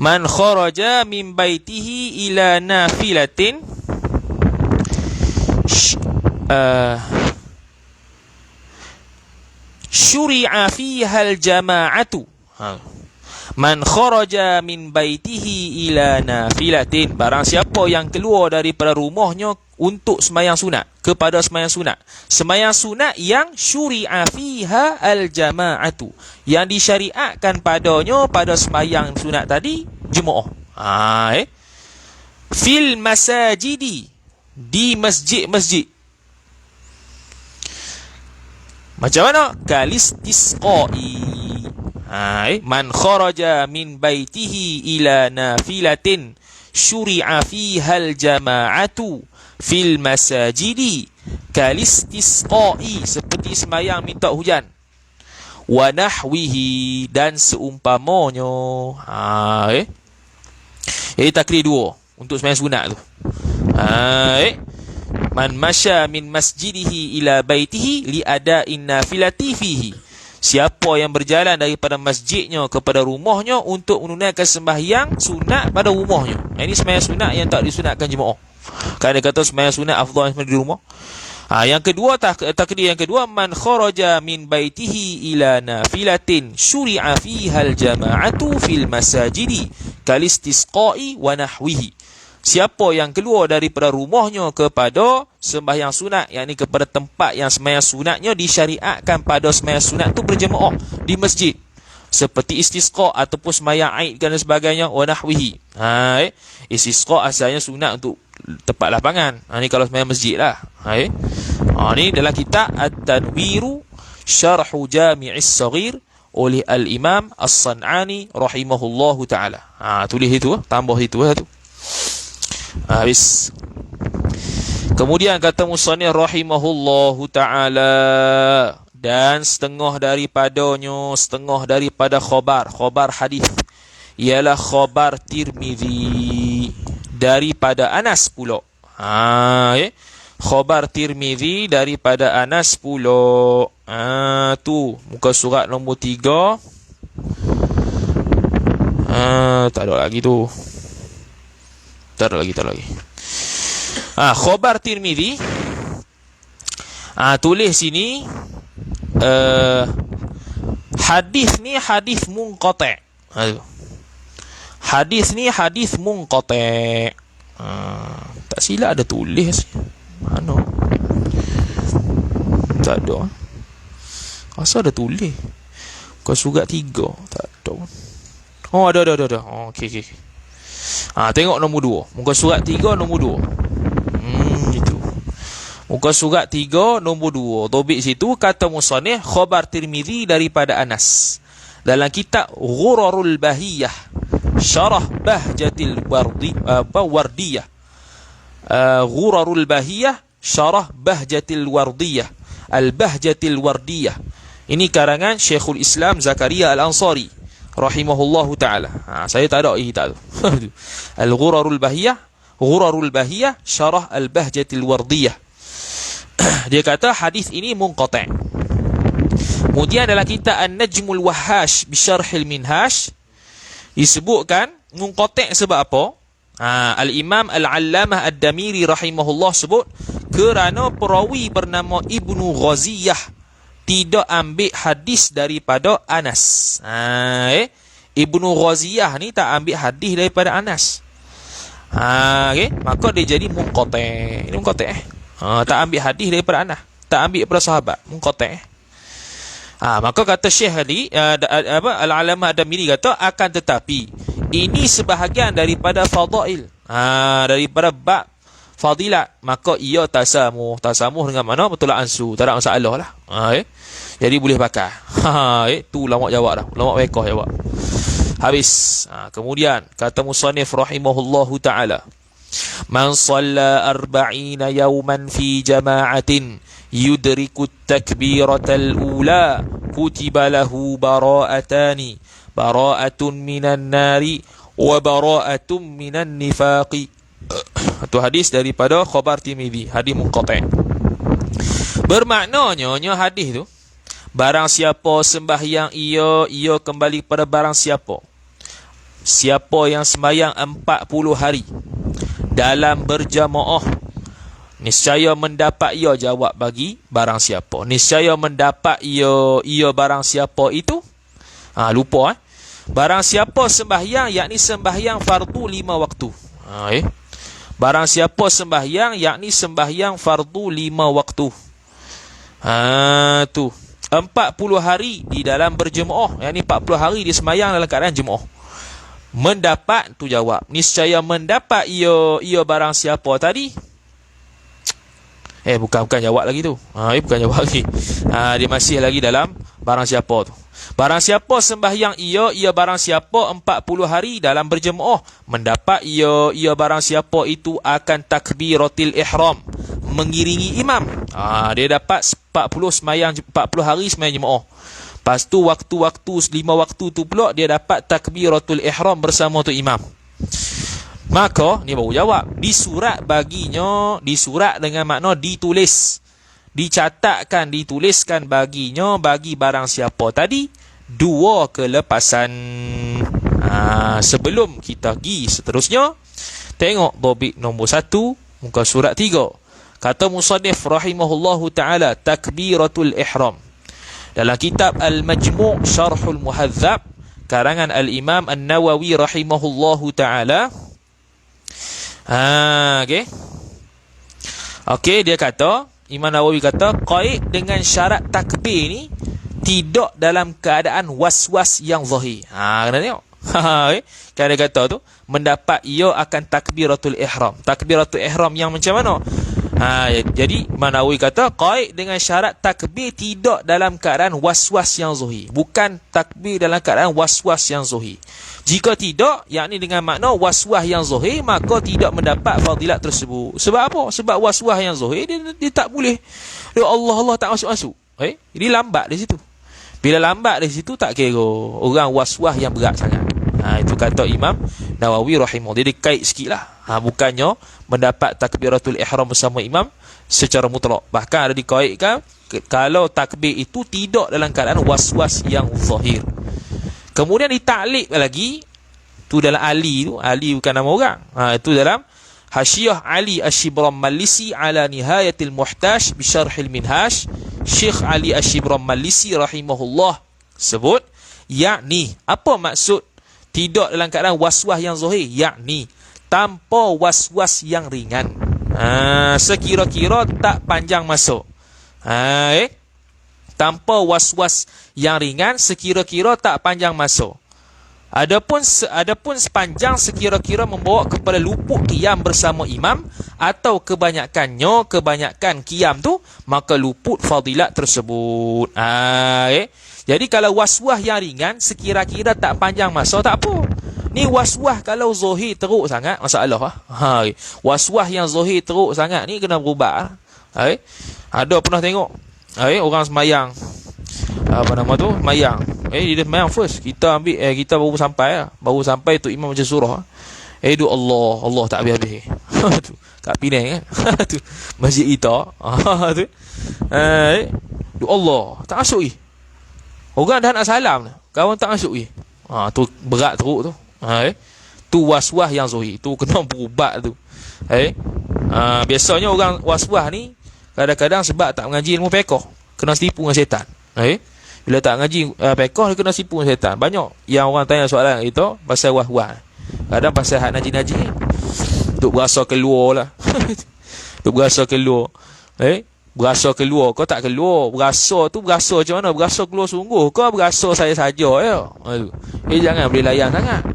Man kharaja min baitihi ila nafilatin syuri'a fiha al-jama'atu. Man kharaja min baitihi ila nafilatin, barang siapa yang keluar daripada rumahnya untuk sembahyang sunat, kepada sembahyang sunat. Sembahyang sunat yang syuri'a fiha al-jama'atu, yang disyariatkan padanya pada sembahyang sunat tadi jemaah. Fil masajidi, di masjid-masjid. Macam mana? Kalistisqai. Man kharaja min baitihi ila nafilatin syuri'a fiha al-jama'atu fil masajidi kalistisqai, seperti sembahyang minta hujan. Wa nahwihi, dan seumpamanya. Jadi takrir dua untuk sembahyang sunat tu. Man masya min masjidihi ila baitihi li ada'in nafilati fihi. Siapa yang berjalan daripada masjidnya kepada rumahnya untuk menunaikan sembahyang sunat pada rumahnya. Ini sembahyang sunat yang tak disunatkan jemaah. Kan dia kata sembahyang sunat afdal di rumah. Yang kedua, takdir yang kedua, man kharaja min baitihi ila nafilatin syuri'a fiha al-jama'atu fil masajidi kalistisqai wa nahwihi. Siapa yang keluar daripada rumahnya kepada sembahyang sunat, yakni kepada tempat yang sembahyang sunatnya disyariatkan pada sembahyang sunat tu berjemaah di masjid, seperti istisqa ataupun sembahyang Aid dan sebagainya, wa nahwihi. Istisqa asalnya sunat untuk tempat lapangan. Ni kalau sembahyang masjid lah. Ni dalam kitab At-Tanwiru Syarhu Jami'is Saghir oleh Al-Imam As-San'ani rahimahullahu ta'ala. Tulis itu, tambah itu tu. Habis. Kemudian kata musannif rahimahullahu ta'ala, dan setengah daripada khabar hadis ialah khabar Tirmizi daripada Anas pula. Khabar Tirmizi daripada Anas pula. Tu muka surat nombor 3. Tak ada lagi tu. Tak ada lagi. Khabar Tirmizi. Tulis sini hadis ni hadis munqati'. Hadis ni hadis munqati'. Tak silap ada tulis. Mana? Tak ada. Asal ada tulis. Kau surat 3. Tak ada. Ada. Okey. Tengok nombor 2. Muka surat 3 nombor 2. Itu. Muka surat 3 nombor 2. Tobik situ kata musannif khabar Tirmizi daripada Anas. Dalam kitab Ghurarul Bahiyah Syarah Bahjatil Wardiyah. Ghurarul Bahiyah Syarah Bahjatil Wardiyah, Al-Bahjatil Wardiyah. Ini karangan Syekhul Islam Zakaria Al-Ansari rahimahullahu ta'ala. Saya tak ada kitab tu. Al-Ghurarul Bahiyah, Ghurarul Bahiyah Syarah Al-Bahjatil Wardiyah. Dia kata hadis ini munqati'. Kemudian dalam kitab An-Najmul Wahhash Bisyarhil Minhash disebutkan munqati' sebab apa? Al-Imam Al-Allamah Ad-Damiri rahimahullah sebut kerana perawi bernama Ibnu Ghaziyah tidak ambil hadis daripada Anas. Ibnu Ghaziyah ni tak ambil hadis daripada Anas. Maka dia jadi munqati'. Ini munqati'. Tak ambil hadis daripada Anas, tak ambil daripada sahabat, munqati'. Maka kata Syekh tadi, Al-Allamah Ad-Damiri kata, akan tetapi ini sebahagian daripada fadail, daripada bab fadilat, maka ia tasamuh dengan mana betul ansu, tak ada masalah lah. Jadi boleh pakai. Tu ulama jawab dah, ulama fiqh jawab. Habis. Kemudian kata musannif rahimahullahu taala, man shalla 40 yawman fi jama'atin yudriku at-takbiratal ula kutiba lahu bara'atani, bara'atun minan nari wa bara'atun minan nifaqi. Itu hadis daripada khabar Tirmizi, hadis munqati'. Bermaknanya hadis tu, barang siapa sembahyang ia kembali pada barang siapa yang sembahyang 40 hari dalam berjamaah, niscaya mendapat ia, jawab bagi barang siapa, niscaya mendapat ia barang siapa itu. Lupa barang siapa sembahyang, yakni sembahyang fardu 5 waktu. Barang siapa sembahyang, yakni sembahyang fardu 5 waktu. Tu 40 hari di dalam berjemaah, yakni 40 hari dia sembahyang dalam keadaan jemaah. Mendapat, tu jawab, niscaya mendapat ia barang siapa tadi. Bukan jawab lagi tu. Bukan jawab lagi. Dia masih lagi dalam barang siapa tu. Barang siapa sembahyang ia barang siapa 40 hari dalam berjemaah, mendapat ia barang siapa itu akan takbiratil ihram, mengiringi imam. Dia dapat 40 hari sembahyang jemaah. Lepas tu waktu-waktu 5 waktu tu pula dia dapat takbiratul ihram bersama tu imam. Maka ni baru jawab, disurat baginya, disurat dengan makna ditulis, dicatatkan, dituliskan baginya, bagi barang siapa tadi 2 kelepasan. Sebelum kita pergi seterusnya, tengok dhabit nombor 1 muka surat 3. Kata musannif rahimahullahu taala, takbiratul ihram dalam kitab Al-Majmu' Syarhul Muhadzab karangan Al-Imam An-Nawawi rahimahullahu taala. Okey, dia kata, Imam Nawawi kata, qaid dengan syarat takbir ni tidak dalam keadaan was-was yang zahir. Kena tengok. Kan dia kata tu, mendapat ia akan takbiratul ihram. Takbiratul ihram yang macam mana? Jadi Imam Nawawi kata qaid dengan syarat takbir tidak dalam keadaan was-was yang zahir, bukan takbir dalam keadaan was-was yang zahir. Jika tidak, yakni dengan makna was-was yang zahir, maka tidak mendapat fadilat tersebut. Sebab apa? Sebab was-was yang zahir dia tak boleh, dia Allah tak masuk-masuk. Jadi lambat di situ. Bila lambat di situ tak kira orang was-was yang berat sangat. Itu kata Imam Nawawi rahimahullah. Jadi kait sikitlah. Bukannya mendapat takbiratul ihram bersama imam secara mutlak. Bahkan ada dikaitkan kalau takbir itu tidak dalam keadaan was-was yang zahir. Kemudian ditaklid lagi, tu dalam Ali tu, Ali bukan nama orang. Itu dalam Hasyiah Ali Asy-Shibram-Malisi ala Nihayatil Muhtaj bi Syarhil Minhaj, Syekh Ali Asy-Shibram-Malisi rahimahullah sebut, yakni apa maksud tidak dalam keadaan was-was yang zahir? Yakni tanpa was-was yang ringan. Sekira-kira tak panjang masuk. Tanpa was-was yang ringan, sekira-kira tak panjang masuk. Adapun sepanjang sekira-kira membawa kepada luput qiyam bersama imam, atau kebanyakan qiyam tu, maka luput fadilat tersebut. Jadi kalau was-was yang ringan, sekira-kira tak panjang masa, tak apa. Ni waswas kalau zahir teruk sangat masalah waswas yang zahir teruk sangat ni kena berubat. Ada pernah tengok orang sembahyang apa nama tu, sembahyang dia sembahyang first, kita ambil kita baru sampai tu imam baca surah, du Allah tak habis-habis tu kat Penang tu masjid kita tu du Allah tak masuk orang dah nak salam kawan tak masuk tu berat teruk tu. Tu waswas yang zahir, tu kena berubat tu. Biasanya orang waswas ni kadang-kadang sebab tak mengaji ilmu fiqh, kena tipu dengan syaitan. Bila tak mengaji fiqh, dia kena tipu dengan syaitan. Banyak yang orang tanya soalan itu pasal waswas. Kadang pasal hak naji-naji duk berasa keluar lah. Duk berasa keluar. Berasa keluar, kau tak keluar. Berasa tu berasa macam mana? Berasa keluar sungguh, kau berasa saya saja jangan boleh layan sangat.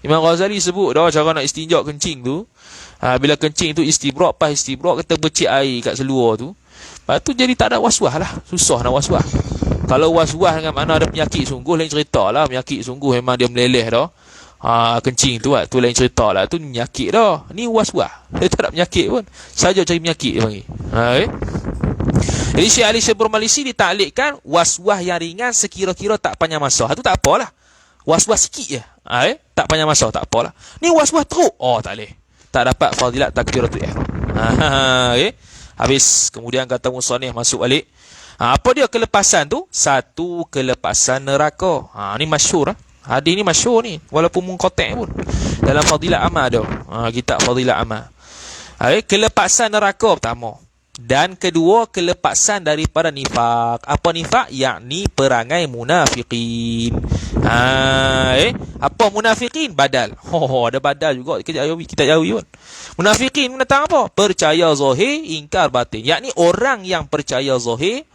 Imam Ghazali sebut dah cara nak istinja kencing tu. Bila kencing tu istibrak, pas istibrak kita bercik air kat seluar tu. Lepas tu jadi tak ada waswas lah. Susah nak waswas. Kalau waswas dengan mana ada penyakit sungguh, lain cerita lah. Penyakit sungguh memang dia meleleh dah. Kencing tu tu lain cerita lah. Tu penyakit dah. Ni waswas, dia tak ada penyakit pun, saja cari penyakit dia panggil. Jadi Syekh Ali Syabur Malisi ditaklikkan waswas yang ringan sekira-kira tak panjang masa. Tu tak apalah. Was-was sikit je. Tak panjang masa, tak apalah. Ni was-was teruk. Tak boleh. Tak dapat fadilat takbiratul ihram. Habis. Kemudian kata musannif masuk balik. Apa dia kelepasan tu? Satu kelepasan neraka. Ni masyhur. Hadis ni masyhur ni. Walaupun munqati' pun. Dalam fadilat amal ada. Kitab fadilat amal. Kelepasan neraka pertama. Dan kedua, kelepasan daripada nifak. Apa nifak? Yakni perangai munafiqin. Apa munafiqin? Badal. Ada badal juga kita jawi pun. Munafiqin mendatang apa? Percaya zahir, ingkar batin. Yakni orang yang percaya zahir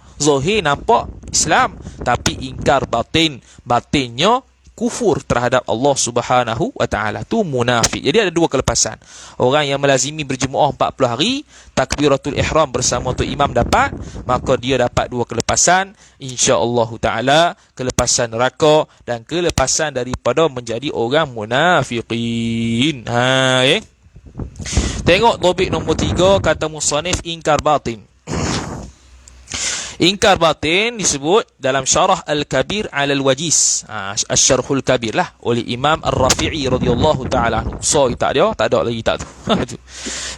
nampak Islam, tapi ingkar batin, batinnya kufur terhadap Allah Subhanahu wa taala. Tu munafik. Jadi ada dua kelepasan. Orang yang melazimi berjemaah 40 hari, takbiratul ihram bersama tu imam dapat, maka dia dapat dua kelepasan, insya-Allah taala, kelepasan neraka dan kelepasan daripada menjadi orang munafiqin. Tengok topik nombor 3, kata musannif ingkar batin. Ingkar batin disebut dalam Syarah Al-Kabir 'ala Al-Wajiz. Asy-Syarhul Kabir lah oleh Imam Ar-Rafi'i radhiyallahu taala anhu. So tak ada lagi tak tu.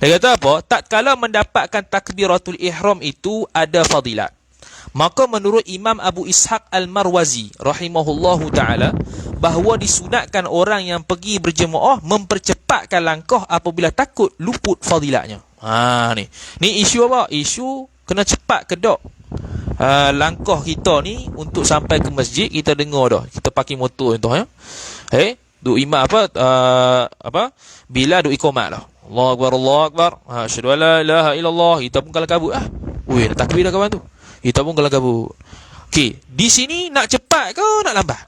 Dia kata apa? Tatkala mendapatkan takbiratul ihram itu ada fadilat. Maka menurut Imam Abu Ishaq Al-Marwazi rahimahullahu taala bahawa disunatkan orang yang pergi berjemaah mempercepatkan langkah apabila takut luput fadilatnya. Ni isu apa? Isu kena cepat kedok. Langkah kita ni untuk sampai ke masjid, kita dengar dah, kita parking motor tu duk imam bila duk iqamat lah, Allahu akbar, asyhadu an la ilaha illallah, kita pun kalah kabut nak takbir dah kawan tu, kita pun kalah kabut. Okey, di sini nak cepat ke nak lambat?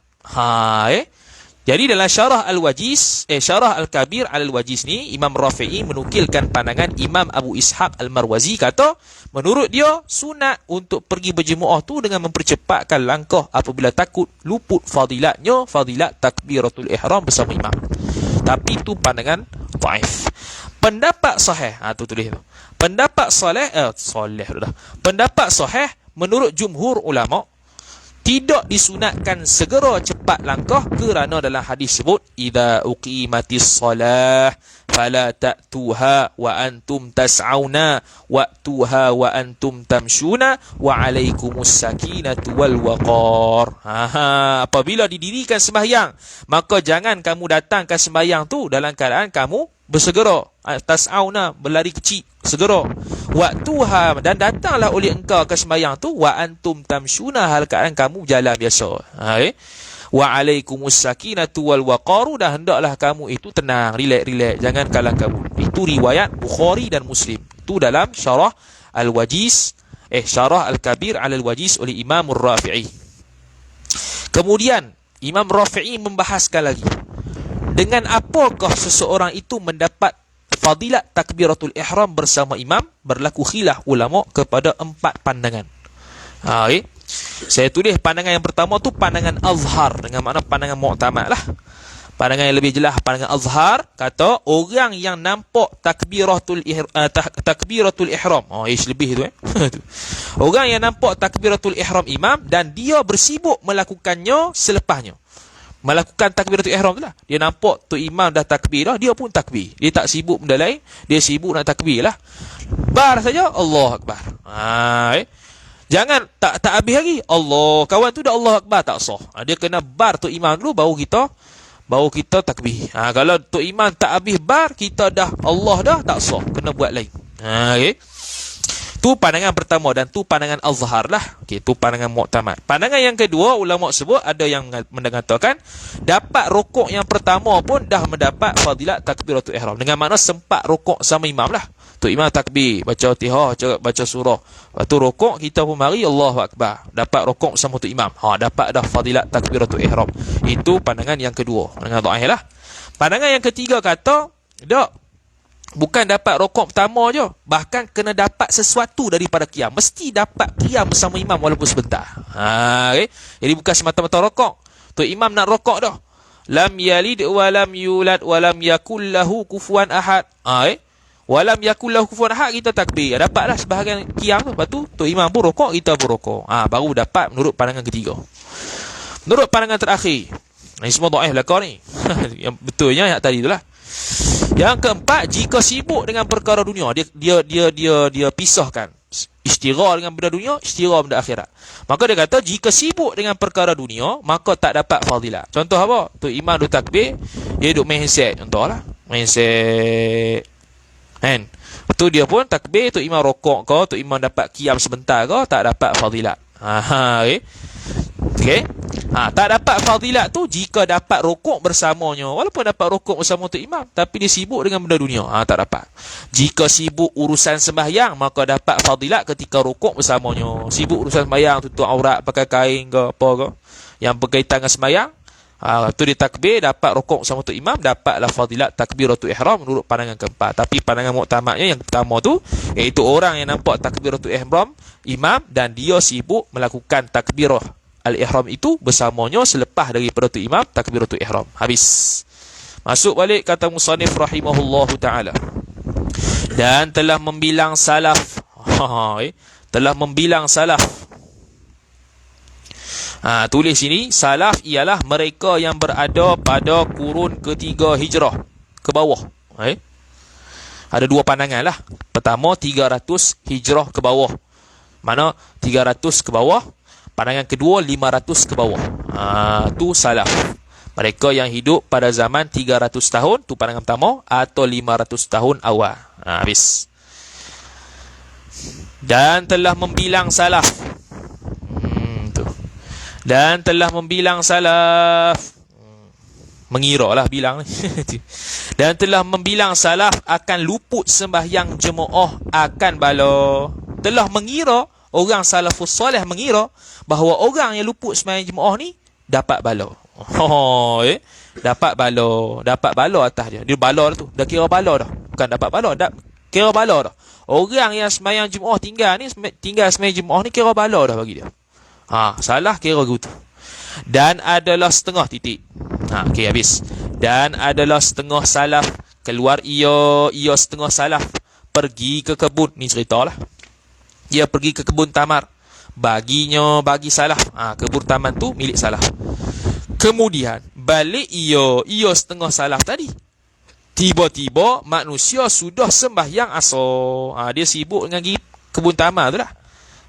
Jadi dalam Syarah Al-Wajiz, Syarah Al-Kabir Al-Wajiz ni, Imam Rafi'i menukilkan pandangan Imam Abu Ishaq Al-Marwazi, kata menurut dia sunat untuk pergi berjemaah tu dengan mempercepatkan langkah apabila takut luput fadilatnya, fadilat takbiratul ihram bersama imam. Tapi tu pandangan dhaif. Pendapat sahih, tu tulis tu. Pendapat Pendapat sahih menurut jumhur ulama, tidak disunatkan segera cepat langkah kerana dalam hadis sebut idza uqimatis salah fala ta'tuha wa antum tas'auna wa'tuha wa antum tamshuna wa alaikumus sakinatu wal waqar. Apabila didirikan sembahyang, maka jangan kamu datangkan sembahyang tu dalam keadaan kamu bersegera. Tas'auna, berlari kecil, segera. Waktuha, dan datanglah oleh engkau ke sembahyang tu wa antum tamshuna, hal keadaan kamu jalan biasa. Wa alaikumus sakinatu wal waqaru, dan hendaklah kamu itu tenang, relax, jangan kalah kamu. Itu riwayat Bukhari dan Muslim. Itu dalam Syarah Al-Wajiz, Syarah Al-Kabir 'ala Al-Wajiz oleh Imam Ar-Rafi'i. Kemudian Imam Rafi'i membahaskan lagi, dengan apakah seseorang itu mendapat fadilat takbiratul ihram bersama imam? Berlaku khilaf ulama kepada 4 pandangan. Saya tulis pandangan yang pertama tu pandangan azhar, dengan makna pandangan mu'tamad lah. Pandangan yang lebih jelas, pandangan Azhar kata orang yang nampak takbiratul ihram. Lebih tu Orang yang nampak takbiratul ihram imam dan dia bersibuk melakukannya selepasnya. Melakukan takbiratul ihram tu lah. Dia nampak tu imam dah takbir dah, dia pun takbir. Dia tak sibuk benda lain, dia sibuk nak takbir lah. Bar saja, Allah Akbar. Jangan tak habis lagi. Allah, kawan tu dah Allah Akbar, tak sah. Dia kena bar tu imam dulu, baru kita takbir. Kalau tu imam tak habis bar, kita dah Allah dah, tak sah. Kena buat lain. Okay. Tu pandangan pertama dan tu pandangan Azhar lah. Okey, tu pandangan Mu'tamad. Pandangan yang kedua, ulama sebut ada yang mengatakan dapat rukuk yang pertama pun dah mendapat fadilat takbiratul ihram. Dengan makna sempat rukuk sama imam lah. Tu imam takbir, baca Fatihah, baca surah. Lepas tu rukuk, kita pun mari Allahu Akbar. Dapat rukuk sama tu imam. Dapat dah fadilat takbiratul ihram. Itu pandangan yang kedua. Pandangan dhaif lah. Pandangan yang ketiga kata, bukan dapat rokok pertama je, bahkan kena dapat sesuatu daripada qiyam. Mesti dapat qiyam bersama imam walaupun sebentar. Okay? Jadi bukan semata-mata rokok. Tu imam nak rokok dah. Lam yalid wa lam yulad wa lam yakul lahu kufuwan ahad. Wa lam yakul lahu kufuwan ahad, kita takbir. Dapatlah sebahagian qiyam tu. Lepas tu imam pun rokok, kita pun rokok. Baru dapat menurut pandangan ketiga. Menurut pandangan terakhir, ini semua dhaif belakang ni. Yang betulnya yang tadi tu lah. Yang keempat, jika sibuk dengan perkara dunia, dia pisahkan istighar dengan benda dunia, istighar benda akhirat. Maka dia kata jika sibuk dengan perkara dunia, maka tak dapat fadilat. Contoh apa? Tu imam duk takbir, dia duk main handset, contohlah, main handset. Kan? Tu dia pun takbir, tu imam rokok ke, tu imam dapat qiyam sebentar ke, tak dapat fadilat. Okey. Tak dapat fadilat tu jika dapat rukuk bersamanya. Walaupun dapat rukuk bersama tu imam, tapi dia sibuk dengan benda dunia, tak dapat. Jika sibuk urusan sembahyang, maka dapat fadilat ketika rukuk bersamanya. Sibuk urusan sembahyang, tutup aurat, pakai kain ke apa ke, yang berkaitan dengan sembahyang, tu dia takbir, dapat rukuk sama tu imam, dapatlah fadilat takbiratul ihram menurut pandangan keempat. Tapi pandangan muktamadnya yang pertama tu, iaitu orang yang nampak takbiratul ihram imam dan dia sibuk melakukan takbirah al-ihram itu bersamanya selepas daripada tu imam takbiratul ihram. Habis. Masuk balik kata musannif rahimahullahu ta'ala. Dan telah membilang salaf. Telah membilang salaf. Tulis sini, salaf ialah mereka yang berada pada kurun ketiga hijrah ke bawah. Ada dua pandangan lah. Pertama, 300 hijrah ke bawah. Mana 300 ke bawah? Pandangan kedua, 500 ke bawah. Tu salaf. Mereka yang hidup pada zaman 300 tahun, tu pandangan pertama, atau 500 tahun awal. Habis. Dan telah membilang salaf. Dan telah membilang salaf. Mengira lah bilang ni. Dan telah membilang salaf akan luput sembahyang jemaah akan bala. Telah mengira, orang salafus soleh mengira bahawa orang yang luput sembahyang jemaah ni dapat bala. Dapat bala atas dia. Dia bala tu. Dah kira bala dah. Bukan dapat bala, kira bala dah. Orang yang sembahyang jemaah tinggal sembahyang jemaah ni kira bala dah bagi dia. Salah kira gitu. Dan adalah setengah titik. Okey, habis. Dan adalah setengah salaf keluar ia setengah salaf pergi ke kebun. Ni ceritalah. Dia pergi ke kebun tamar. Bagi salaf. Kebun taman tu milik salaf. Kemudian balik ia setengah salaf tadi. Tiba-tiba manusia sudah sembahyang asar. Dia sibuk dengan kebun tamar tu lah.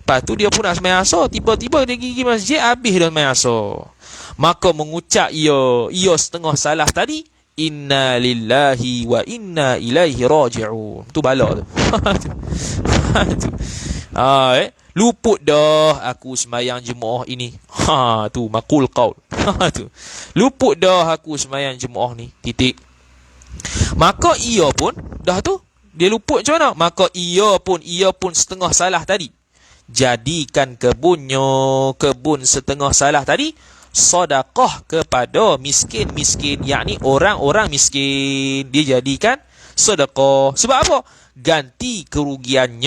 Lepas tu dia pun nak sembahyang asar. Tiba-tiba dia pergi masjid, habis dah sembahyang asar. Maka mengucap ia setengah salaf tadi, inna lillahi wa inna ilaihi raji'un. Tu bala tu. Luput dah aku sembahyang jemaah ini. Tu maqul qaul. Tu. Luput dah aku sembahyang jemaah ni. Titik. Maka ia pun dah tu dia luput macam mana? Maka ia pun setengah salah tadi. Jadikan kebun setengah salah tadi sedekah kepada miskin-miskin, yakni orang-orang miskin. Dia jadikan sedekah. Sebab apa? Ganti kerugian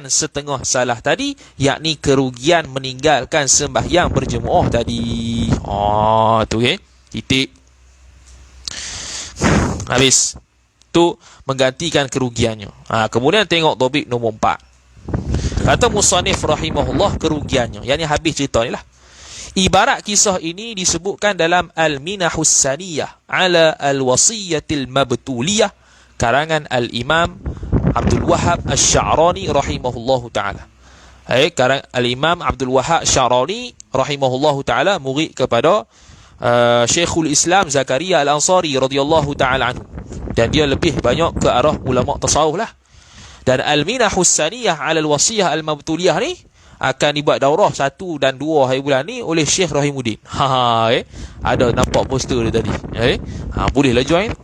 setengah salah tadi, yakni kerugian meninggalkan sembahyang berjemaah tadi. Tu titik. Habis. Tu menggantikan kerugiannya. Kemudian tengok topik nombor 4. Kata musannif rahimahullah kerugiannya. Yang ni habis cerita ni lah. Ibarat kisah ini disebutkan dalam Al-Minahus Saniyah ala Al-Wasiyatil Mabtuliyah karangan Al-Imam Abdul Wahhab Asy-Sya'rani rahimahullahu ta'ala. Karang Al-Imam Abdul Wahhab Asy-Sya'rani rahimahullahu ta'ala murid kepada Syekhul Islam Zakaria Al-Ansari radhiyallahu ta'ala anhu. Dan dia lebih banyak ke arah ulama tasawuf lah. Dan Al-Minahus Saniyah ala Al-Wasiyah Al-Mabtuliyah ni akan dibuat daurah 1 dan 2 hari bulan ni oleh Syekh Rahimuddin. Ada nampak poster dia tadi. Bolehlah join.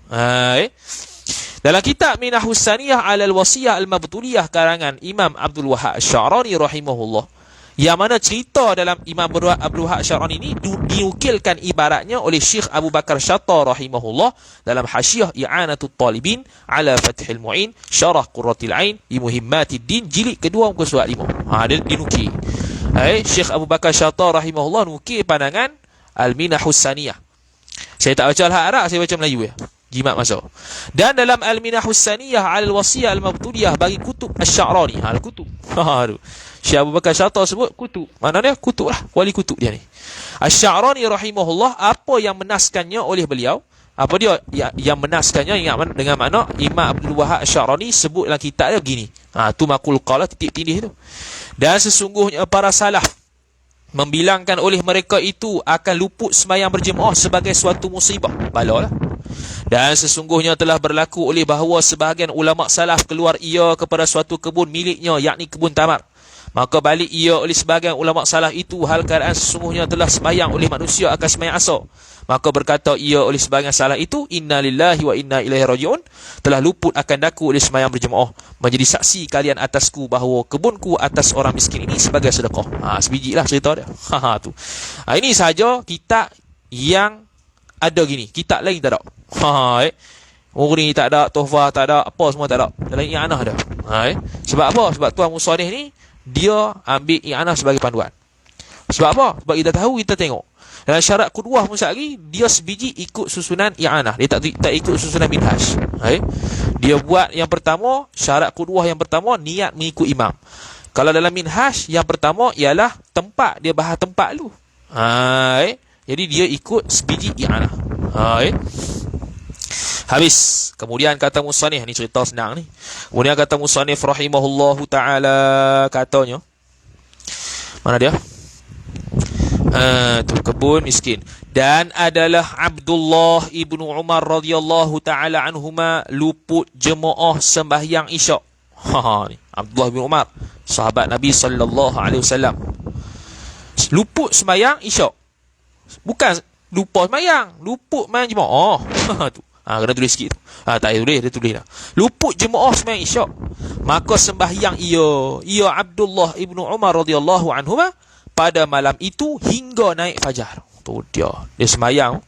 Dalam kitab Minahus Saniyah ala Al-Wasiyah Al-Mabtuliyah karangan Imam Abdul Wahhab Asy-Sya'rani rahimahullah, yang mana cerita dalam Imam Abdul Wahhab Asy-Sya'rani ini diukilkan ibaratnya oleh Syekh Abu Bakar Syatta rahimahullah dalam Hasyiah I'anatul Talibin ala Fathil Mu'in Syarah Qurratil Ain bi Muhimmatid Din jilid kedua muka surat 5. Dia dinukil. Syekh Abu Bakar Syatta rahimahullah nukil pandangan Al-Minahus Saniyah. Saya tak baca Al-Haq Arab, saya baca Melayu ya. Jimat masuk. Dan dalam Al-Minahus Saniyah Al-Wasiyah Al-Mabtuliyah bagi kutub Asy-Sya'rani. Kutub. Syekh Abu Bakar Syatta sebut kutub. Maknanya kutub lah. Wali kutub dia ni. Asy-Sya'rani rahimahullah, apa yang menaskannya oleh beliau, apa dia yang menaskannya dengan makna Imam Abdul Wahhab Asy-Sya'rani sebut dalam kitab dia begini. Tu maqul qala titik tindih tu. Dan sesungguhnya para salaf membilangkan oleh mereka itu akan luput sembahyang berjemaah sebagai suatu musibah, bala lah. Dan sesungguhnya telah berlaku oleh bahawa sebahagian ulama salaf keluar ia kepada suatu kebun miliknya, yakni kebun tamar. Maka balik ia oleh sebahagian ulama salaf itu hal keadaan sesungguhnya telah sembahyang oleh manusia akan sembahyang asar. Maka berkata ia oleh sebahagian salaf itu, inna lillahi wa inna ilaihi raji'un, telah luput akan daku oleh sembahyang berjemaah, menjadi saksi kalian atasku bahawa kebunku atas orang miskin ini sebagai sedekah. Sebiji lah cerita dia. Tu. Ini sahaja kitab yang ada gini, kitab lain tak ada. Mughni tak ada, Tuhfah tak ada, apa semua tak ada. Dalam i'anah ada. Sebab apa? Sebab tuan musannif ni dia ambil i'anah sebagai panduan. Sebab apa? Sebab kita tahu, kita tengok. Dalam syarat qudwah pun lagi, dia sebiji ikut susunan i'anah. Dia tak ikut susunan minhaj. Dia buat yang pertama, syarat qudwah yang pertama, niat mengikut imam. Kalau dalam minhaj, yang pertama ialah tempat. Dia bahas tempat dulu. Jadi dia ikut sebiji i'anah. Habis. Kemudian kata musannif, ni cerita senang ni. Kemudian kata musannif rahimahullahu ta'ala, katanya, mana dia? Tu kebun miskin. Dan adalah Abdullah ibnu Umar radhiyallahu ta'ala anhuma luput jemaah sembahyang isyak. Ni Abdullah bin Umar, sahabat Nabi sallallahu alaihi wasallam, luput sembahyang isyak. Bukan lupa sembahyang, luput main jemaah. Tu. Kena tulis sikit tu. Tak tulis, dia tulis dah. Luput jemaah sembahyang isyak. Maka sembahyang ia Abdullah ibnu Umar radhiyallahu anhuma pada malam itu hingga naik fajar. Tu dia sembahyang.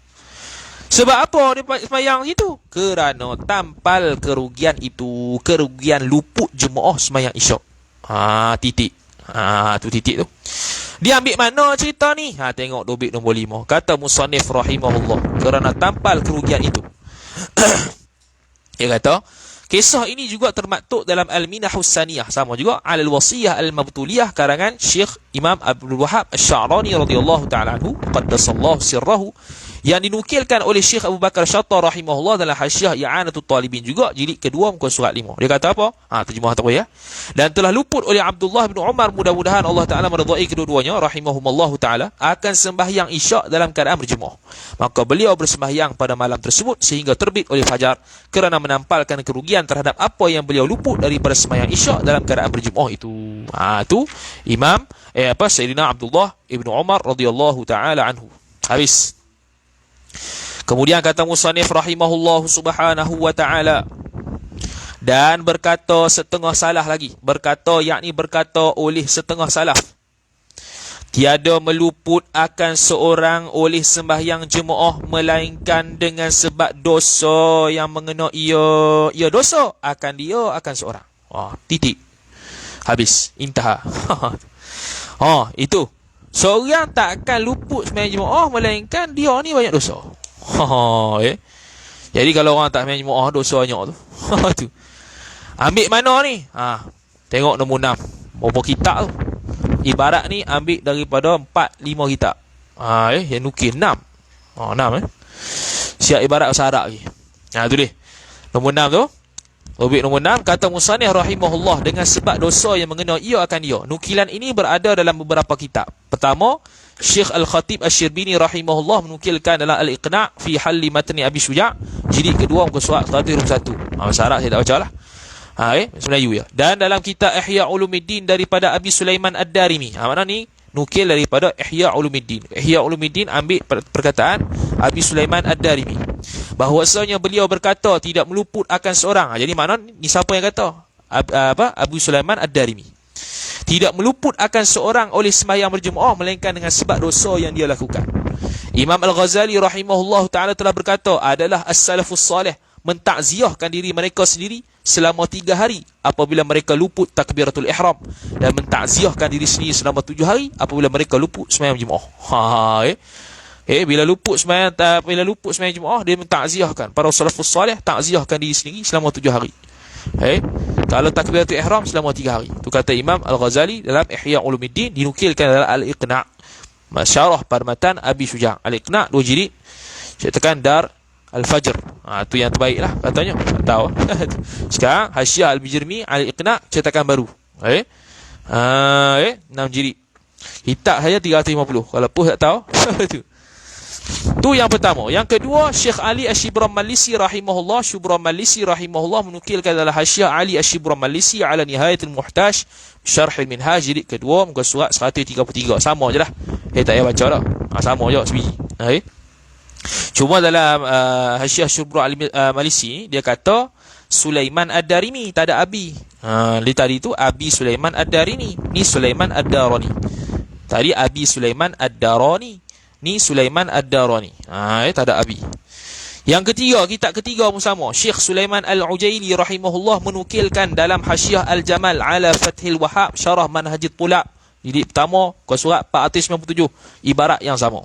Sebab apa dia sembahyang situ? Kerana tampal kerugian itu, kerugian luput jemaah sembahyang isyak. Titik. Tu titik tu. Dia ambil mana cerita ni? Tengok topik nombor 5. Kata musannif rahimahullah, kerana tampal kerugian itu. Dia kata, kisah ini juga termaktub dalam Al-Minahus Saniyah, sama juga Al-Wasiyah Al-Mabtuliyah karangan Syekh Imam Abdul Wahhab Asy-Sya'rani radhiyallahu ta'ala anhu qaddasallahu sirrahu, yang dinukilkan oleh Syekh Abu Bakar Syatta rahimahullah dalam Hasyiah I'anatul Talibin juga jilid kedua muka surat 5. Dia kata apa? Terjemah tak apa ya. Dan telah luput oleh Abdullah bin Umar, mudah-mudahan Allah Ta'ala meridai kedua-duanya, rahimahumallahu ta'ala, akan sembahyang isyak dalam keadaan berjemaah. Maka beliau bersembahyang pada malam tersebut sehingga terbit oleh fajar, kerana menampalkan kerugian terhadap apa yang beliau luput daripada sembahyang isyak dalam keadaan berjemaah itu. Tu Imam Sayyidina Abdullah ibnu Umar radhiyallahu ta'ala anhu. Habis. Kemudian kata musannif rahimahullahu subhanahu wa ta'ala, dan berkata setengah salah lagi, berkata oleh setengah salaf, tiada meluput akan seorang oleh sembahyang jemaah melainkan dengan sebab dosa yang mengena ia dosa akan seorang. Titik. Habis. Intaha. Itu. Seorang tak akan luput sembahyang jemaah melainkan dia ni banyak dosa. Jadi kalau orang tak main Jumaat dosa banyak tu. Tu. Ambil mana ni? Tengok nombor 6. Berapa kitab tu? Ibarat ni ambil daripada 4-5 kitab. Yang nukil 6. 6 Siap ibarat bahasa Arab lagi. Tu dia. Nombor 6 tu. Topik nombor 6, kata musannif rahimahullah, dengan sebab dosa yang mengenai ia akan dia. Nukilan ini berada dalam beberapa kitab. Pertama, Syekh Al-Khatib Asy-Syirbini rahimahullah menukilkan dalam Al-Iqna' fi Halli Matni Abi Syuja', jilid kedua muka surat 121. Bahasa Arab saya tak baca lah. Melayu ya. Dan dalam kitab Ihya Ulumuddin daripada Abi Sulaiman Ad-Darimi. Mana ni? Nukil daripada Ihya Ulumuddin. Ihya Ulumuddin ambil perkataan Abi Sulaiman Ad-Darimi, bahwasanya beliau berkata tidak meluput akan seorang. Jadi mana ni siapa yang kata? Abu Sulaiman Ad-Darimi. Tidak meluput akan seorang oleh sembahyang berjemaah melainkan dengan sebab dosa yang dia lakukan. Imam Al-Ghazali rahimahullah ta'ala telah berkata, adalah as-salafus salih mentakziahkan diri mereka sendiri selama 3 hari apabila mereka luput takbiratul ihram, dan mentakziahkan diri sendiri selama 7 hari apabila mereka luput sembahyang berjemaah. Bila luput sembahyang Jumaat, dia mentakziahkan. Para salafus salih takziahkan diri sendiri selama 7 hari. Kalau takbiratul ihram selama 3 hari. Itu kata Imam Al-Ghazali dalam Ihya Ulumuddin, dinukilkan dalam Al-Iqna', syarah pada matan Abi Syuja'. Al-Iqna' 2 jilid, cetakan Dar Al-Fajr. Itu yang terbaik lah katanya. Tak tahu. Sekarang Hasyiah Al-Bijirmi Al-Iqna' cetakan baru. 6 jilid. Kitab saja 350. Kalau pun tak tahu. Tu yang pertama. Yang kedua, Syekh Ali Asy-Syibran-Malisi rahimahullah menukilkan dalam Hasyiah Ali Asy-Syibran-Malisi ala Nihayatul Muhtaj Syarh Al-Minhaj jilid kedua muka surat 133. Sama je lah. Tak payah baca dah. Sama je sebiji. Cuma dalam Hasyiah Asy-Syibran-Malisi dia kata Sulaiman Ad-Darimi, tak ada Abi. Tadi tu Abi Sulaiman Ad-Darimi, ni Sulaiman Ad-Darani. Tadi Abi Sulaiman Ad-Darani, ni Sulaiman Ad-Darani. Tak ada Abi. Yang ketiga, kitab ketiga pun sama. Syekh Sulaiman Al-Ujaili rahimahullah menukilkan dalam Hasyiah Al-Jamal ala Fathil Wahhab syarah Manhajit Tulab jilid pertama muka surat 497, ibarat yang sama.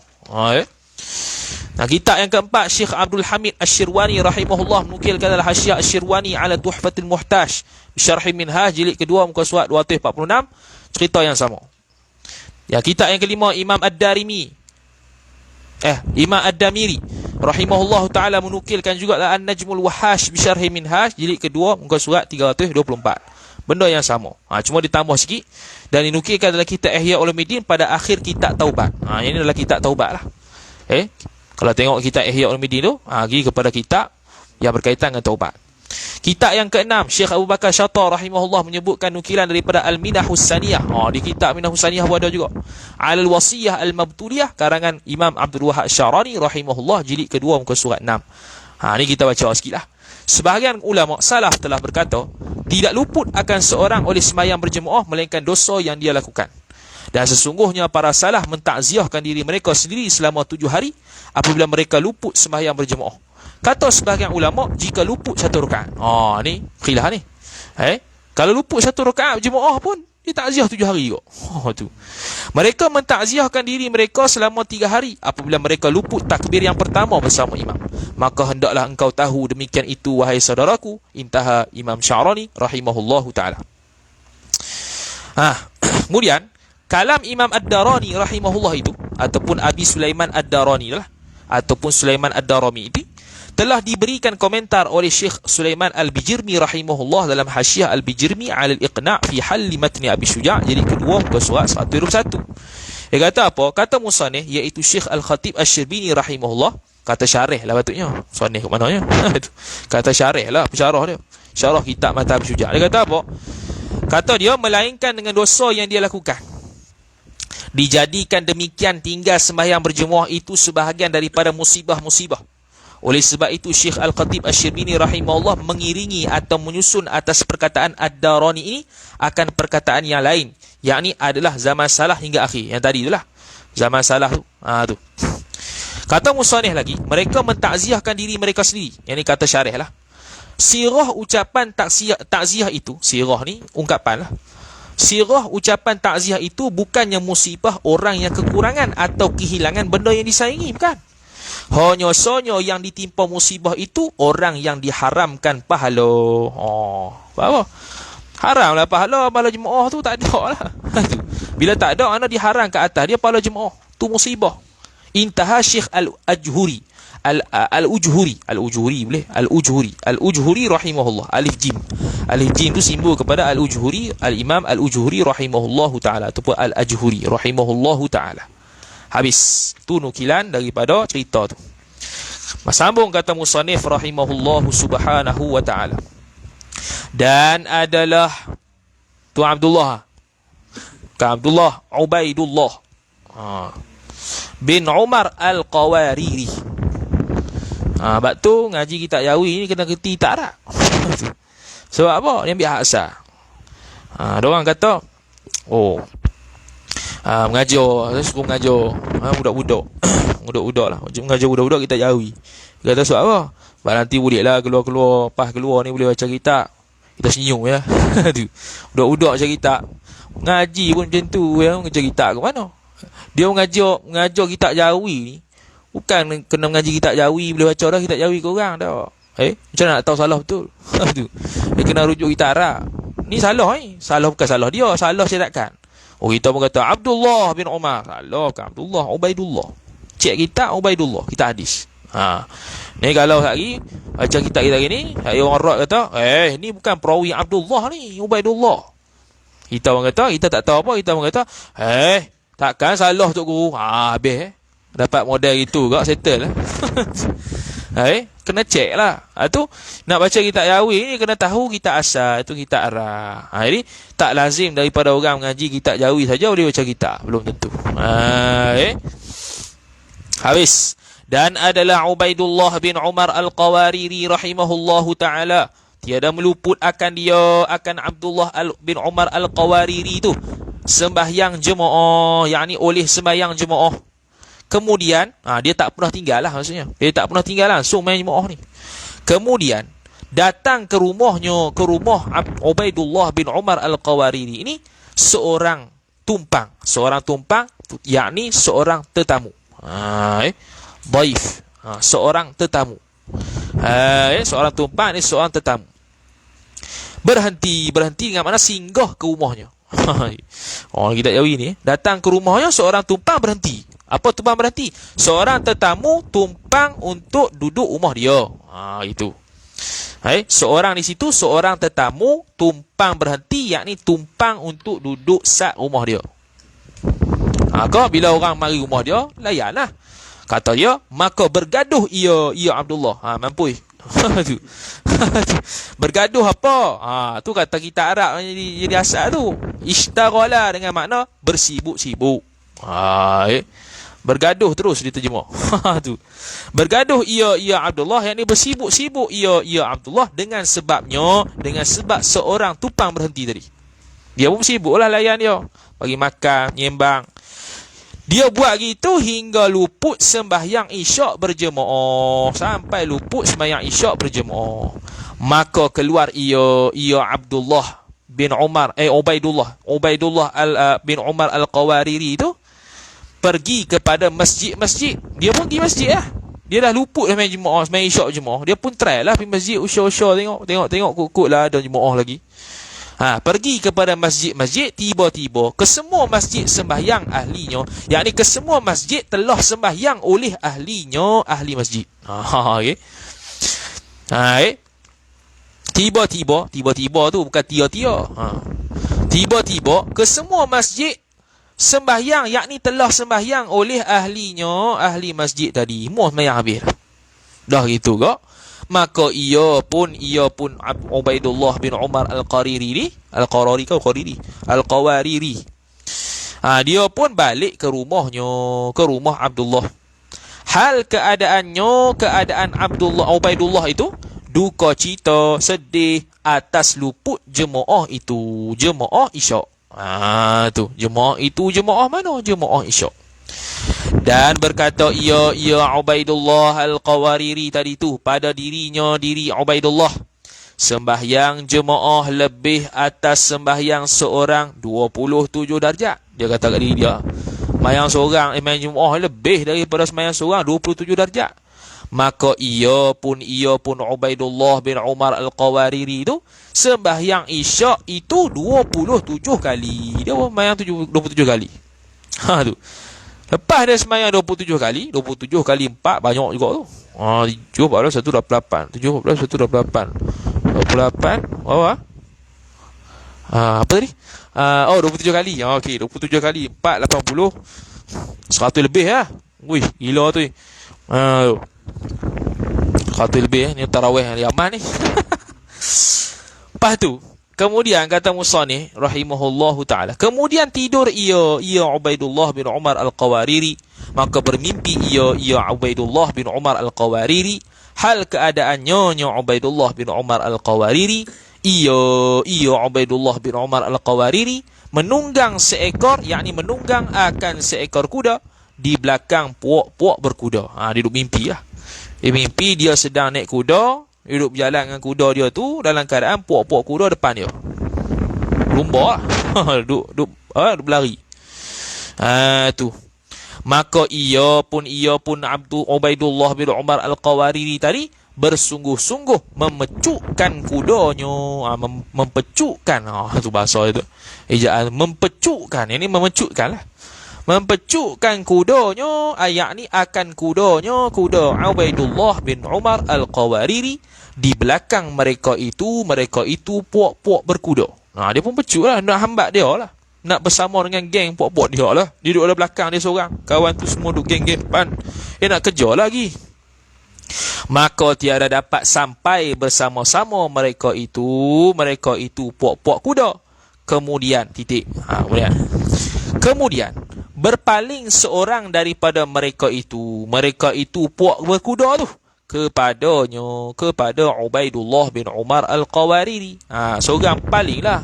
Kitab yang keempat, Syekh Abdul Hamid Asy-Syirwani rahimahullah menukilkan dalam Hasyiah Asy-Syirwani ala Tuhfatul Muhtaj Syarh Minhaj jilid kedua muka surat 246, cerita yang sama. Yang kitab yang kelima, Imam Ad-Damiri rahimahullah ta'ala menukilkan juga An-Najmul Wahash bi Syarh Minhaj jilid kedua muka surat 324. Benda yang sama. Cuma ditambah sikit dan dinukilkan dalam kitab Ihya Ulumuddin pada akhir kitab Taubat. Ini adalah kitab Taubat lah. Kalau tengok kitab Ihya Ulumuddin tu, pergi kepada kitab yang berkaitan dengan taubat. Kitab yang keenam, Syekh Abu Bakar Syata rahimahullah menyebutkan nukilan daripada Al-Minahus Saniyah. Di kitab Minahus Saniyah pun ada juga. Al-Wasiyah Al-Mabtuliyah karangan Imam Abdul Wahab Syarani rahimahullah jilid kedua muka surat 6. Ni kita baca sikit lah. Sebahagian ulama salaf telah berkata, tidak luput akan seorang oleh sembahyang berjemaah melainkan dosa yang dia lakukan. Dan sesungguhnya para salaf mentakziahkan diri mereka sendiri selama 7 hari apabila mereka luput sembahyang berjemaah. Kata sebahagian ulama, jika luput 1 rakaat. Ni khilaf ni. Kalau luput 1 rakaat berjemaah pun dia takziah 7 hari juga. Tu. Mereka mentakziahkan diri mereka selama 3 hari apabila mereka luput takbir yang pertama bersama imam. Maka hendaklah engkau tahu demikian itu wahai saudaraku. Intaha Imam Syarani rahimahullahu ta'ala. Kemudian kalam Imam Ad-Darani rahimahullah itu, ataupun Abi Sulaiman Ad-Darani lah, ataupun Sulaiman Ad-Darami itu, telah diberikan komentar oleh Syekh Sulaiman Al-Bijirmi rahimahullah dalam Hasyiah Al-Bijirmi ala Al-Iqna' fi Halli Matni Abi Syuja' jadi kedua muka surat 121. Dia kata apa? Kata musannif, iaitu Syekh Al-Khatib Asy-Syirbini rahimahullah, kata syarih lah patutnya. Musannif kat mananya? Kata syarih lah, pensyarah dia. Syarah kitab Mata Abi Syuja'. Dia kata apa? Kata dia, melainkan dengan dosa yang dia lakukan. Dijadikan demikian tinggal sembahyang berjemaah itu sebahagian daripada musibah-musibah. Oleh sebab itu Syekh Al-Khatib Asy-Syirbini rahimahullah mengiringi atau menyusun atas perkataan Ad-Darani ini akan perkataan yang lain, yakni adalah zaman salah hingga akhir. Yang tadi itulah zaman salah tu. Tu. Kata musannif lagi, mereka mentakziahkan diri mereka sendiri. Yang ni kata syarih lah. Sirah ucapan takziah itu, sirah ni ungkapan lah. Sirah ucapan takziah itu bukannya musibah orang yang kekurangan atau kehilangan benda yang disayangi, bukan. Hanya sonyo yang ditimpa musibah itu orang yang diharamkan pahala. Faham tak? Haram lah pahala jemaah tu tak ada lah. Bila tak ada, ana diharam ke atas dia pahala jemaah. Tu musibah. Intaha Syekh Al-Ajhuri. Al-Ujhuri boleh? Al-Ujhuri rahimahullah. Alif jim. Alif jim tu simbol kepada Al-Ujhuri, Al-Imam Al-Ujhuri rahimahullahu ta'ala ataupun Al-Ajhuri rahimahullahu ta'ala. Habis. Tu nukilan daripada cerita tu. Sambung kata musannif rahimahullahu subhanahu wa ta'ala. Dan adalah tu Abdullah Ubaidullah bin Umar Al-Qawariri. Sebab tu ngaji kitab Jawi ni kena kerti tak Arab. Sebab apa? Dia ambil hak asal. Diorang kata mengajar, saya suruh mengajar budak-budak lah, mengajar budak-budak kitab Jawi. Dia kata sebab apa? Sebab nanti boleh lah keluar ni boleh baca kitab. Kita senyum ya. Budak-budak baca kitab. Ngaji pun macam tu ya, mengajar kitab ke mana? Dia mengajar kitab Jawi ni bukan kena mengaji kitab Jawi, boleh baca dah kitab Jawi korang dah. Macam mana nak tahu salah betul? Dia kena rujuk kitab Arab. Ni salah ni. Salah bukan salah dia, salah cetakan. Kita pun kata Abdullah bin Umar. Salah kan Abdullah, Ubaidullah. Cek kitab Ubaidullah, kitab hadis. Ni kalau lagi baca kitab kita gini, saya orang Arab kata, ni bukan perawi Abdullah ni, Ubaidullah. Kita orang kata, kita tak tahu apa, kita orang kata, takkan salah tu guru. Habis dapat model itu gak settle lah. Kena cek lah. Tu nak baca kitab Jawi ni kena tahu kitab asal, itu kitab Arab. Jadi tak lazim daripada orang mengaji kitab Jawi saja boleh baca kitab, belum tentu. Habis. Dan adalah Ubaidullah bin Umar Al-Qawariri rahimahullahu ta'ala. Tiada meluput akan Abdullah bin Umar Al-Qawariri tu sembahyang jemaah, yakni oleh sembahyang jemaah. Kemudian dia tak pernah tinggal lah, maksudnya dia tak pernah tinggal langsung main jemaah ni. Kemudian datang ke rumah Ubaidullah bin Umar Al-Qawariri ini seorang tumpang, yakni seorang tetamu. Dhaif, seorang tetamu. Seorang tumpang ni seorang tetamu. Berhenti dengan makna singgah ke rumahnya. Kita Jawi ni datang ke rumahnya seorang tumpang berhenti. Apa tumpang berhenti? Seorang tetamu tumpang untuk duduk rumah dia. Itu. Seorang di situ, seorang tetamu tumpang berhenti, yakni tumpang untuk duduk sat rumah dia. Bila orang mari rumah dia, layanlah. Kata dia, maka bergaduh ia Abdullah. Mampu. Bergaduh apa? Tu kata kita Arab jadi asal tu. Ishtaghala dengan makna bersibuk-sibuk. Bergaduh terus diterjemah. Tu. Bergaduh ia Abdullah, yang ni bersibuk-sibuk ia Abdullah dengan sebab seorang tumpang berhenti tadi. Dia pun sibuklah layan dia, bagi makan, nyembang. Dia buat gitu hingga luput sembahyang isyak berjemaah. Sampai luput sembahyang isyak berjemaah. Maka keluar ia Abdullah bin Umar, Ubaidullah bin Umar Al-Qawariri itu pergi kepada masjid. Dia pun pergi masjid lah. Dia dah luput main jemaah, main isyak jemaah. Dia pun try lah pergi masjid, usya-usya tengok kut-kut lah ada jemaah lagi. Pergi kepada masjid-masjid, tiba-tiba kesemua masjid sembahyang ahlinya, yakni kesemua masjid telah sembahyang oleh ahlinya, ahli masjid. Tiba-tiba tu bukan tia-tia. Tiba-tiba kesemua masjid sembahyang, yakni telah sembahyang oleh ahlinya, ahli masjid tadi. Semua sembahyang habis dah gitu kak. Maka ia pun Ubaidullah bin Umar Al-Qawariri. Dia pun balik ke rumahnya, ke rumah Abdullah. Keadaan Ubaidullah itu duka cita, sedih atas luput jemaah itu, jemaah isyak. Tu jemaah itu, jemaah mana? Jemaah isyak. Dan berkata ia Ubaidullah Al-Qawariri tadi tu pada diri Ubaidullah, sembahyang jemaah lebih atas sembahyang seorang 27 darjat. Dia kata kat diri dia, Sembahyang seorang main Jumaat lebih daripada sembahyang seorang 27 darjat. Maka ia pun Ubaidullah bin Umar Al-Qawariri itu sembahyang Isyak itu 27 kali. Dia sembahyang 27 kali. Ha tu. Lepas dia sembahyang 27 kali, 27 kali 4 banyak juga tu. 7 14 1 28. 7 14 1 28. 28 apa? Apa tadi? 27 kali. Okey, 27 kali 4 80. 100 lebih lah. Wih, gila tu. 100 lebih ni tarawih yang Yaman ni. Lepas tu, kemudian kata musannif rahimahullahu taala, kemudian tidur ia Ubaidullah bin Umar Al-Qawariri, maka bermimpi ia Ubaidullah bin Umar Al-Qawariri, hal keadaannya Ubaidullah bin Umar Al-Qawariri, ia Ubaidullah bin Umar Al-Qawariri menunggang seekor, yakni menunggang akan seekor kuda di belakang puak-puak berkuda. Dia duduk mimpi lah. Dia mimpi dia sedang naik kuda, duduk berjalan dengan kuda dia tu dalam keadaan puak-puak kuda depan dia. Lumba lah. duduk berlari. Tu. Maka ia pun Ubaidullah bin Umar Al-Qawariri tadi bersungguh-sungguh memecukkan kudanya. Mempecukkan. Tu bahasa itu. Ejaan mempecukkan. Ini memecukkan lah. Mempecukkan kudanya, yakni akan kudanya, kuda Ubaidullah bin Umar Al-Qawariri. Di belakang mereka itu puak-puak berkuda. Dia pun pecuk lah, nak hambat dia lah, nak bersama dengan geng puak-puak dia lah. Dia duduk dalam belakang dia seorang, kawan tu semua duduk geng-geng depan. Dia nak kejar lagi. Maka tiada dapat sampai bersama-sama mereka itu puak-puak kuda. Kemudian Kemudian berpaling seorang daripada mereka itu puak berkuda tu kepada Ubaidullah bin Umar Al-Qawariri. Seorang palinglah.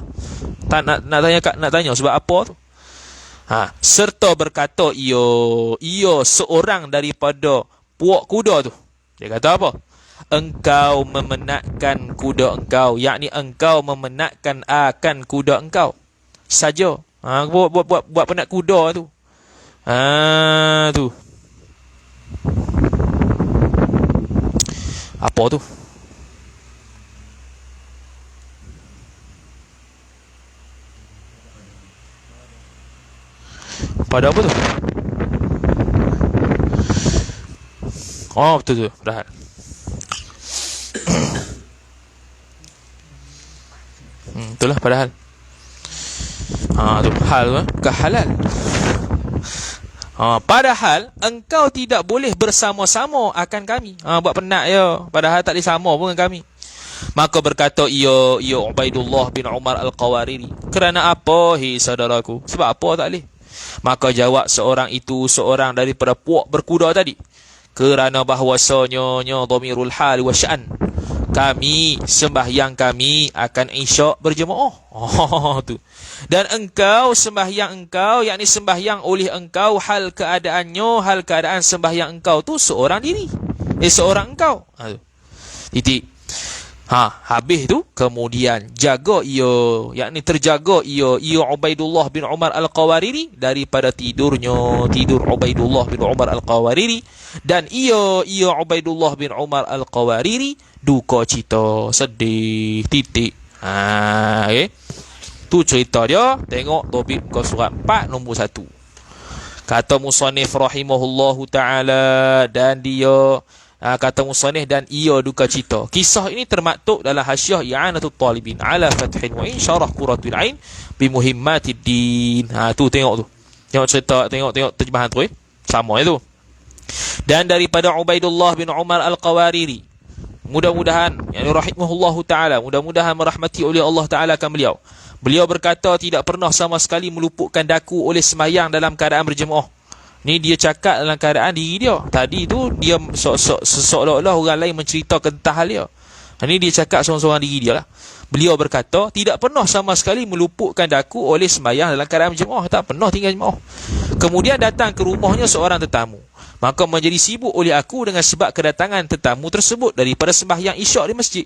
Tak nak tanya sebab apa tu. Serta berkata ia seorang daripada puak kuda tu. Dia kata apa? Engkau memenatkan kuda engkau, yakni engkau memenatkan akan kuda engkau saja. Buat penat kuda tu. Tu. Apa tu? Pada apa tu? Betul tu. Dah. Itulah padahal. Tu hal tu, bukan halal. Padahal engkau tidak boleh bersama-sama akan kami. Buat penat ya. Padahal tak boleh sama pun dengan kami. Maka berkata ia Ubaidullah bin Umar Al-Qawariri, kerana apa, hei saudaraku? Sebab apa tak boleh? Maka jawab seorang daripada puak berkuda tadi, kerana bahawasanya dhamirul hal wa sya'an, kami sembahyang kami akan isyak berjemaah. Tu. Dan engkau sembahyang engkau, yakni sembahyang oleh engkau, hal keadaan sembahyang engkau tu seorang diri. Seorang engkau. Titik. Habis tu kemudian jaga yakni terjaga Ubaidullah bin Umar Al-Qawariri daripada tidur Ubaidullah bin Umar Al-Qawariri, dan Ubaidullah bin Umar Al-Qawariri duka cita, sedih, titik. Okay. Tu cerita dia. Tengok topik muka surat 4 nombor 1. Kata musannif rahimahullahu ta'ala, dan dia kata musannif dan ia duka cita. Kisah ini termaktub dalam Hasyiah I'anatul Talibin ala Fathil Mu'in Syarah Qurratul Ain bi Muhimmatid Din. Tu tengok tu. Tengok cerita, tengok terjemahan tu sama itu. Dan daripada Ubaidullah bin Umar Al-Qawariri, mudah-mudahan rahimahullahu taala, mudah-mudahan merahmati oleh Allah taala akan beliau. Beliau berkata tidak pernah sama sekali meluputkan daku oleh sembahyang dalam keadaan berjemaah. Ni dia cakap dalam keadaan diri dia. Tadi tu dia seolah-olah orang lain menceritakan tentang hal dia. Ni dia cakap seorang-seorang diri dia lah. Beliau berkata tidak pernah sama sekali meluputkan daku oleh sembahyang dalam keadaan berjemaah. Tak pernah tinggal jemaah. Kemudian datang ke rumahnya seorang tetamu, maka menjadi sibuk oleh aku dengan sebab kedatangan tetamu tersebut daripada sembahyang isyak di masjid.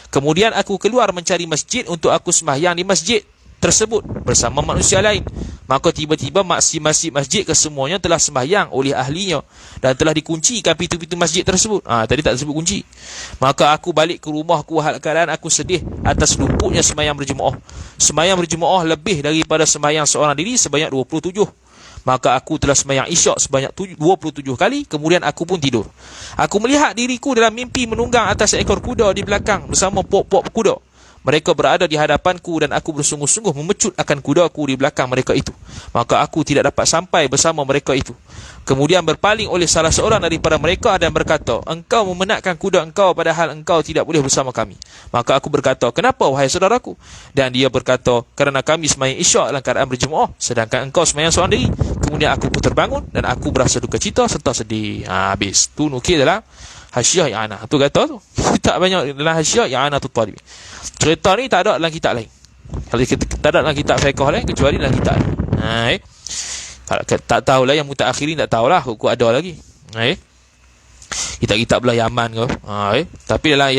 Kemudian aku keluar mencari masjid untuk aku sembahyang di masjid. tersebut bersama manusia lain. Maka tiba-tiba masjid-masjid kesemuanya telah sembahyang oleh ahlinya dan telah dikuncikan pintu-pintu masjid tersebut. Tadi tak disebut kunci. Maka aku balik ke rumahku hal keadaan aku sedih atas luputnya sembahyang berjemaah. Sembahyang berjemaah lebih daripada sembahyang seorang diri sebanyak 27. Maka aku telah sembahyang isyak sebanyak 27 kali. Kemudian aku pun tidur. Aku melihat diriku dalam mimpi menunggang atas seekor kuda di belakang bersama pok-pok kuda. Mereka berada di hadapanku dan aku bersungguh-sungguh memecut akan kudaku di belakang mereka itu. Maka aku tidak dapat sampai bersama mereka itu. Kemudian berpaling oleh salah seorang daripada mereka dan berkata, engkau memenatkan kuda engkau padahal engkau tidak boleh bersama kami. Maka aku berkata, kenapa wahai saudaraku? Dan dia berkata, kerana kami sembahyang isyak dalam keadaan berjemaah, sedangkan engkau sembahyang seorang diri. Kemudian aku pun terbangun dan aku berasa duka cita serta sedih. Habis. Tu nukil dalam Hasyiah I'anah. Tu kata tu. Tak banyak dalam Hasyiah I'anatul Talibin. Cerita ni tak ada dalam kitab lain. Kalau kita tak ada dalam kitab fiqh lain kecuali dalam kitab ni. Kalau tak tahulah yang mutaakhirin tak tahulah hukum ada lagi. Kitab-kitab belah Yaman ke. Tapi dalam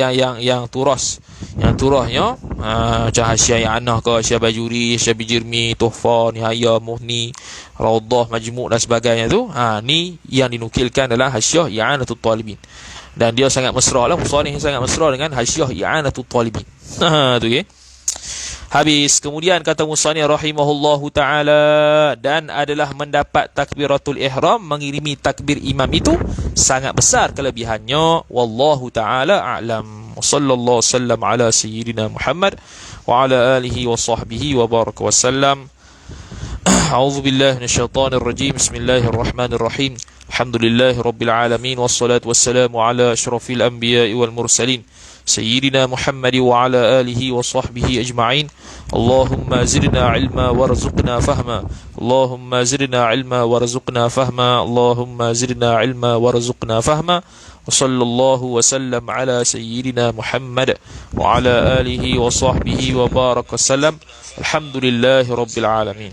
yang turas, yang turahnya macam Hasyiah I'anah ke, Hasyiah Bajuri, Hasyiah Bijirmi, Tuhfa, Nihayah, Muhni, Raudah, Majmu' dan sebagainya tu, ni yang dinukilkan dalam Hasyiah I'anatul Talibin. Dan dia sangat mesra lah, Musani sangat mesra dengan Hasyiah I'anatul Talibin. Tu okay. Habis. Kemudian kata Musani rahimahullahu ta'ala, dan adalah mendapat takbiratul ihram, mengirimi takbir imam itu sangat besar kelebihannya. Wallahu ta'ala a'lam. Sallallahu sallam ala sayyidina Muhammad wa ala alihi wa sahbihi wa baraka wasallam. A'udzu billahi minasyaitonir rajim. Bismillahirrahmanirrahim. Alhamdulillahi rabbil alamin wassalatu wassalamu ala asyrafil anbiya'i wal mursalin sayyidina Muhammad wa ala alihi wa sahbihi ajma'in. Allahumma zidna ilma warzuqna fahma. Allahumma zidna ilma warzuqna fahma. Allahumma zidna ilma warzuqna fahma. Wa sallallahu wa sallam ala sayyidina Muhammad wa ala alihi wa sahbihi wa baraka sallam. Alhamdulillahi rabbil alamin.